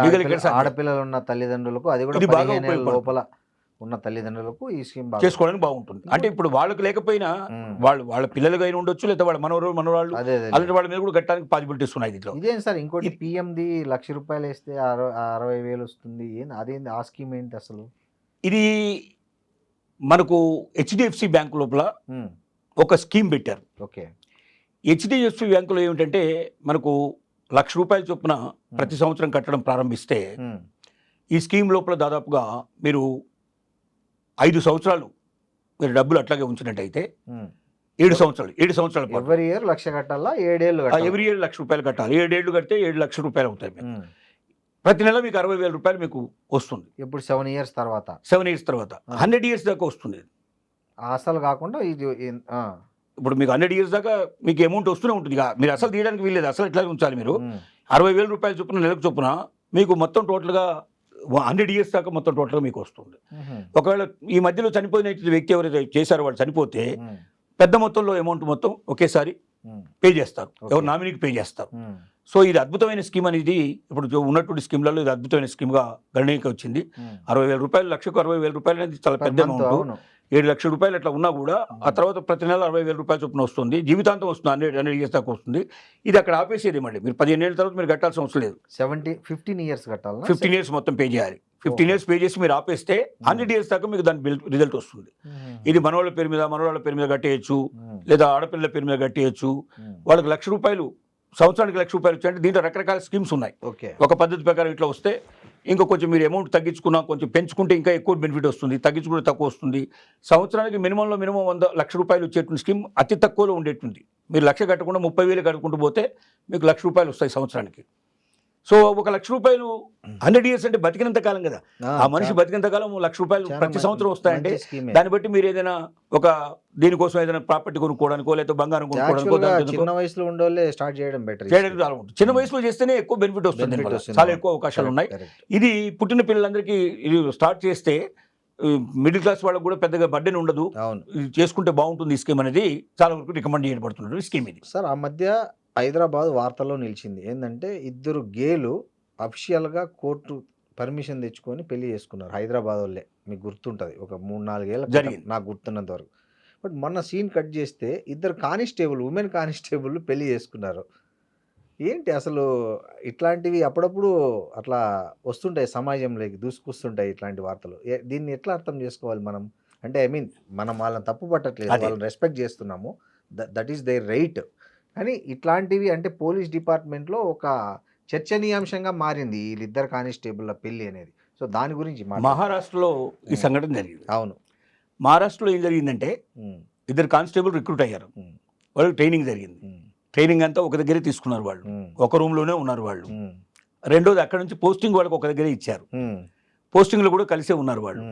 ఆడపిల్లలు ఉన్న తల్లిదండ్రులకు అది కూడా ఇది బాగా 15 ఏళ్ళ లోపల ఉన్న తల్లిదండ్రులకు ఈ స్కీమ్ బాగా చేసుకోవడానికి బాగుంటుంది. అంటే ఇప్పుడు వాళ్ళకి లేకపోయినా వాళ్ళ పిల్లలుగా అయినా ఉండొచ్చు, లేదా వాళ్ళ మనవరాళ్ళు అదే అదే అలాంటి వాళ్ళ మీద కూడా కట్టడానికి పాసిబిలిటీస్ ఉన్నాయి దీంట్లో. ఇదేం సార్ ఇంకోటి పిఎంది ₹1,00,000 వేస్తే 60,000 వస్తుంది, ఏంది అదేంది ఆ స్కీమ్ ఏంటి అసలు? ఇది మనకు హెచ్డిఎఫ్సి బ్యాంక్ లోపల ఒక స్కీమ్ పెట్టారు. ఓకే. హెచ్డిఎఫ్సి బ్యాంకులో ఏమిటంటే మనకు ₹1,00,000 చొప్పున ప్రతి సంవత్సరం కట్టడం ప్రారంభిస్తే ఈ స్కీమ్ లోపల దాదాపుగా మీరు 5 సంవత్సరాలు మీరు డబ్బులు అట్లాగే ఉంచినట్టయితే 7 సంవత్సరాల పాటు ఎవరి ఇయర్ 1,00,000 కట్టాలా? 7 ఏళ్ళు ఎవ్రీ ఇయర్ ₹1,00,000 కట్టాలి. 7 ఏళ్ళు కడితే ₹7,00,000 అవుతాయి మీకు. ప్రతి నెల మీకు ₹60,000 మీకు వస్తుంది. ఇప్పుడు 7 ఇయర్స్ తర్వాత 7 ఇయర్స్ తర్వాత 100 ఇయర్స్ దాకా వస్తుంది. అసలు కాకుండా ఇది ఇప్పుడు మీకు 100 ఇయర్స్ దాకా మీకు అమౌంట్ వస్తూనే ఉంటుంది. మీరు అసలు తీయడానికి వీల్లేదు, అసలు ఎట్లా ఉంచాలి. మీరు ₹60,000 చొప్పున నెలకు చొప్పున మీకు మొత్తం టోటల్గా 100 ఇయర్స్ దాకా మొత్తం టోటల్గా మీకు వస్తుంది. ఒకవేళ ఈ మధ్యలో చనిపోయిన వ్యక్తి ఎవరైతే చేశారో వాళ్ళు చనిపోతే పెద్ద మొత్తంలో అమౌంట్ మొత్తం ఒకేసారి పే చేస్తారు, ఎవరు నామినీకి పే చేస్తారు. సో ఇది అద్భుతమైన స్కీమ్ అనేది ఇప్పుడు ఉన్నటువంటి స్కీమ్లలో ఇది అద్భుతమైన స్కీమ్గా గణనీయంగా వచ్చింది. ₹60,000 లక్షకు ₹60,000 అనేది చాలా పెద్ద అమౌంట్. ₹7,00,000 అట్లా ఉన్నా కూడా ఆ తర్వాత ప్రతి నెల ₹60,000 చొప్పున వస్తుంది, జీవితాంతం వస్తుంది, 100 ఇయర్స్ దాకా వస్తుంది. ఇది అక్కడ ఆపేసేది మళ్ళీ మీరు 15 ఏళ్ళ తర్వాత మీరు కట్టాల్సిన అవసరం లేదు. 15 ఇయర్స్ కట్టాలి, 15 ఇయర్స్ మొత్తం పే చేయాలి. 15 ఇయర్స్ పే చేసి మీరు ఆపేస్తే 100 ఇయర్స్ దాకా మీకు దాని రిజల్ట్ వస్తుంది. ఇది మనవాళ్ళ పేరు మీద మనవాళ్ళ పేరు మీద కట్టేయచ్చు, లేదా ఆడపిల్లల పేరు మీద కట్టేయచ్చు. వాళ్ళకి ₹1,00,000 సంవత్సరానికి ₹1,00,000 వచ్చాయంటే దీంట్లో రకరకాల స్కీమ్స్ ఉన్నాయి. ఒక పద్ధతి ప్రకారం ఇట్లా వస్తే ఇంకా కొంచెం మీరు అమౌంట్ తగ్గించుకున్నా కొంచెం పెంచుకుంటే ఇంకా ఎక్కువ బెనిఫిట్ వస్తుంది, తగ్గించుకుంటే తక్కువ వస్తుంది. సంవత్సరానికి మినిమం ₹1,00,000 వచ్చేటువంటి స్కీమ్ అతి తక్కువలో ఉండేటువంటి. మీరు 1,00,000 కట్టకుండా 30,000 కట్టుకుంటూ పోతే మీకు ₹1,00,000 వస్తాయి సంవత్సరానికి. సో ఒక ₹1,00,000 100 ఇయర్స్ అంటే బతికినంత కాలం కదా, ఆ మనిషి బతికినంత కాలం ₹1,00,000 ప్రతి సంవత్సరం వస్తాయంటే దాన్ని బట్టి మీరు ఏదైనా ఒక దీనికోసం ఏదైనా ప్రాపర్టీ కొనుక్కోవడానికో లేదా బంగారం కొనుక్కోవడానికో చిన్న వయసులో ఉండోళ్ళే స్టార్ట్ చేయడం బెటర్. చేయడానికి చాలా ఉంటుంది. చిన్న వయసులో చేస్తేనే ఎక్కువ బెనిఫిట్ వస్తుంది, చాలా ఎక్కువ అవకాశాలు ఉన్నాయి. ఇది పుట్టిన పిల్లలందరికీ ఇది స్టార్ట్ చేస్తే మిడిల్ క్లాస్ వాళ్ళకి కూడా పెద్దగా బర్డెన్ ఉండదు, ఇది చేసుకుంటే బాగుంటుంది ఈ స్కీమ్ అనేది చాలా వరకు రికమెండ్ చేయబడుతున్నటువంటి స్కీమ్ ఇది. సార్ ఆ మధ్య హైదరాబాద్ వార్తల్లో నిలిచింది ఏంటంటే 2 గేలు అఫిషియల్గా కోర్టు పర్మిషన్ తెచ్చుకొని పెళ్లి చేసుకున్నారు హైదరాబాద్ వాళ్ళే. మీకు గుర్తుంటుంది, ఒక 3-4 ఏళ్ళ జరిగింది నాకు గుర్తున్నంత వరకు. బట్ మొన్న సీన్ కట్ చేస్తే 2 ఉమెన్ కానిస్టేబుల్ పెళ్లి చేసుకున్నారు. ఏంటి అసలు ఇట్లాంటివి అప్పుడప్పుడు అట్లా వస్తుంటాయి, సమాజంలోకి దూసుకొస్తుంటాయి ఇట్లాంటి వార్తలు. దీన్ని ఎట్లా అర్థం చేసుకోవాలి మనం? అంటే ఐ మీన్ మనం వాళ్ళని తప్పు పట్టట్లేదు, వాళ్ళని రెస్పెక్ట్ చేస్తున్నాము, దట్ ఈస్ దేర్ రైట్. కానీ ఇట్లాంటివి అంటే పోలీస్ డిపార్ట్మెంట్లో ఒక చర్చనీయాంశంగా మారింది వీళ్ళిద్దరు కానిస్టేబుల్ల పెళ్లి అనేది. సో దాని గురించి మహారాష్ట్రలో ఈ సంఘటన జరిగింది. అవును, మహారాష్ట్రలో ఏం జరిగిందంటే 2 కానిస్టేబుల్ రిక్రూట్ అయ్యారు, వాళ్ళకి ట్రైనింగ్ జరిగింది. ట్రైనింగ్ అంతా ఒక దగ్గరే తీసుకున్నారు, వాళ్ళు ఒక రూమ్లోనే ఉన్నారు వాళ్ళు. రెండోది అక్కడ నుంచి పోస్టింగ్ వాళ్ళకి ఒక దగ్గరే ఇచ్చారు, పోస్టింగ్లో కూడా కలిసే ఉన్నారు వాళ్ళు.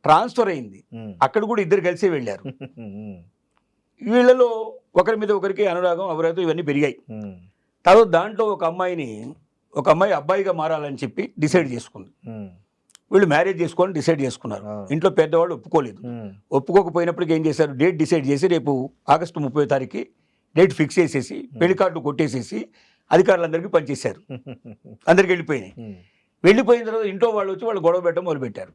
ట్రాన్స్ఫర్ అయింది, అక్కడ కూడా 2 కలిసే వెళ్ళారు. వీళ్ళలో ఒకరి మీద ఒకరికి అనురాగం అవరాగం ఇవన్నీ పెరిగాయి. తర్వాత దాంట్లో ఒక అమ్మాయి అబ్బాయిగా మారాలని చెప్పి డిసైడ్ చేసుకుంది. వీళ్ళు మ్యారేజ్ చేసుకొని డిసైడ్ చేసుకున్నారు. ఇంట్లో పెద్దవాళ్ళు ఒప్పుకోలేదు. ఒప్పుకోకపోయినప్పటికీ ఏం చేశారు, డేట్ డిసైడ్ చేసి రేపు ఆగస్టు 30వ తారీఖు డేట్ ఫిక్స్ చేసేసి పెళ్లి కార్డు కొట్టేసేసి అధికారులందరికీ పనిచేశారు. అందరికి వెళ్ళిపోయినాయి. వెళ్ళిపోయిన తర్వాత ఇంట్లో వాళ్ళు వచ్చి వాళ్ళు గొడవ పెట్టడం మొదలుపెట్టారు.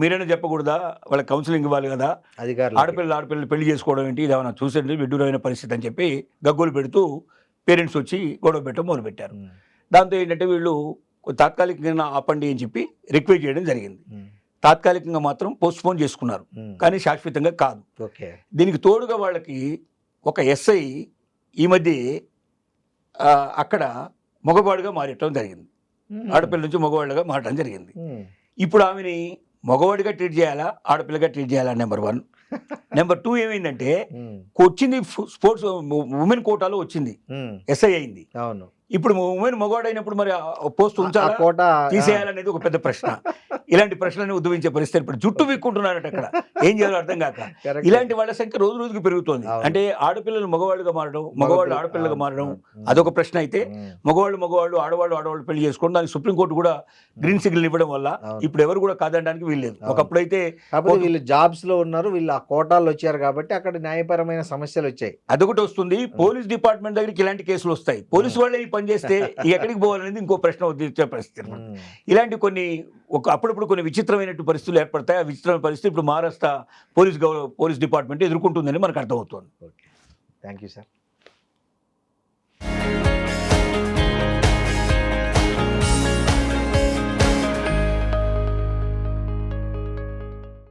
మీరైనా చెప్పకూడదా, వాళ్ళకి కౌన్సిలింగ్ ఇవ్వాలి కదా, ఆడపిల్లలు పెళ్లి చేసుకోవడం ఏంటి, ఇది ఏమైనా చూసేది విడ్డూరమైన పరిస్థితి అని చెప్పి గగ్గోలు పెడుతూ పేరెంట్స్ వచ్చి గొడవ పెట్టడం మొదలుపెట్టారు. దాంతో ఏంటంటే వీళ్ళు తాత్కాలికంగా ఆపండి అని చెప్పి రిక్వెస్ట్ చేయడం జరిగింది. తాత్కాలికంగా మాత్రం పోస్ట్పోన్ చేసుకున్నారు, కానీ శాశ్వతంగా కాదు. దీనికి తోడుగా వాళ్ళకి ఒక ఎస్ఐ ఈ మధ్య అక్కడ మగవాడుగా మారటం జరిగింది, ఆడపిల్ల నుంచి మగవాళ్ళుగా మారటం జరిగింది. ఇప్పుడు ఆమెని మగవాడిగా ట్రీట్ చేయాలా, ఆడపిల్లగా ట్రీట్ చేయాలా, నెంబర్ 1. నెంబర్ 2 ఏమైందంటే వచ్చింది స్పోర్ట్స్ ఉమెన్ కోటాలో వచ్చింది, ఎస్ఐ అయింది. అవును, ఇప్పుడు ఉమెన్ మగవాడు అయినప్పుడు మరి పోస్ట్ ఉంచాలా తీసేయాలనేది ఒక పెద్ద ప్రశ్న. ఇలాంటి ప్రశ్నలను ఉద్భవించే పరిస్థితి. ఇప్పుడు జుట్టు విక్కుంటున్నారట అక్కడ, ఏం చేయాలో అర్థం కాక. ఇలాంటి వాళ్ళ సంఖ్య రోజు రోజుకి పెరుగుతోంది. అంటే ఆడపిల్లలు మగవాళ్ళుగా మారడం, మగవాళ్ళు ఆడపిల్లలుగా మారడం అదొక ప్రశ్న అయితే, మగవాళ్ళు ఆడవాళ్ళు పెళ్లి చేసుకోవడం, దానికి సుప్రీంకోర్టు కూడా గ్రీన్ సిగ్నల్ ఇవ్వడం వల్ల ఇప్పుడు ఎవరు కూడా కాదనడానికి వీల్లేదు. ఒకప్పుడైతే వీళ్ళు జాబ్స్ లో ఉన్నారు, వీళ్ళు ఆ కోటాల్లో వచ్చారు కాబట్టి అక్కడ న్యాయపరమైన సమస్యలు వచ్చాయి, అదొకటి వస్తుంది. పోలీస్ డిపార్ట్మెంట్ దగ్గరికి ఇలాంటి కేసులు వస్తాయి, పోలీసు వాళ్ళే ఈ పనిచేస్తే ఎక్కడికి పోవాలనేది ఇంకో ప్రశ్న వచ్చే పరిస్థితి అన్నమాట. ఇలాంటి కొన్ని అప్పుడప్పుడు కొన్ని విచిత్రమైనటువంటి పరిస్థితులు ఏర్పడతాయి. ఆ విచిత్రమైన పరిస్థితి ఇప్పుడు మహారాష్ట్ర పోలీస్ డిపార్ట్మెంట్ ఎదుర్కొంటుందని మనకు అర్థమవుతుంది. Okay, thank you sir.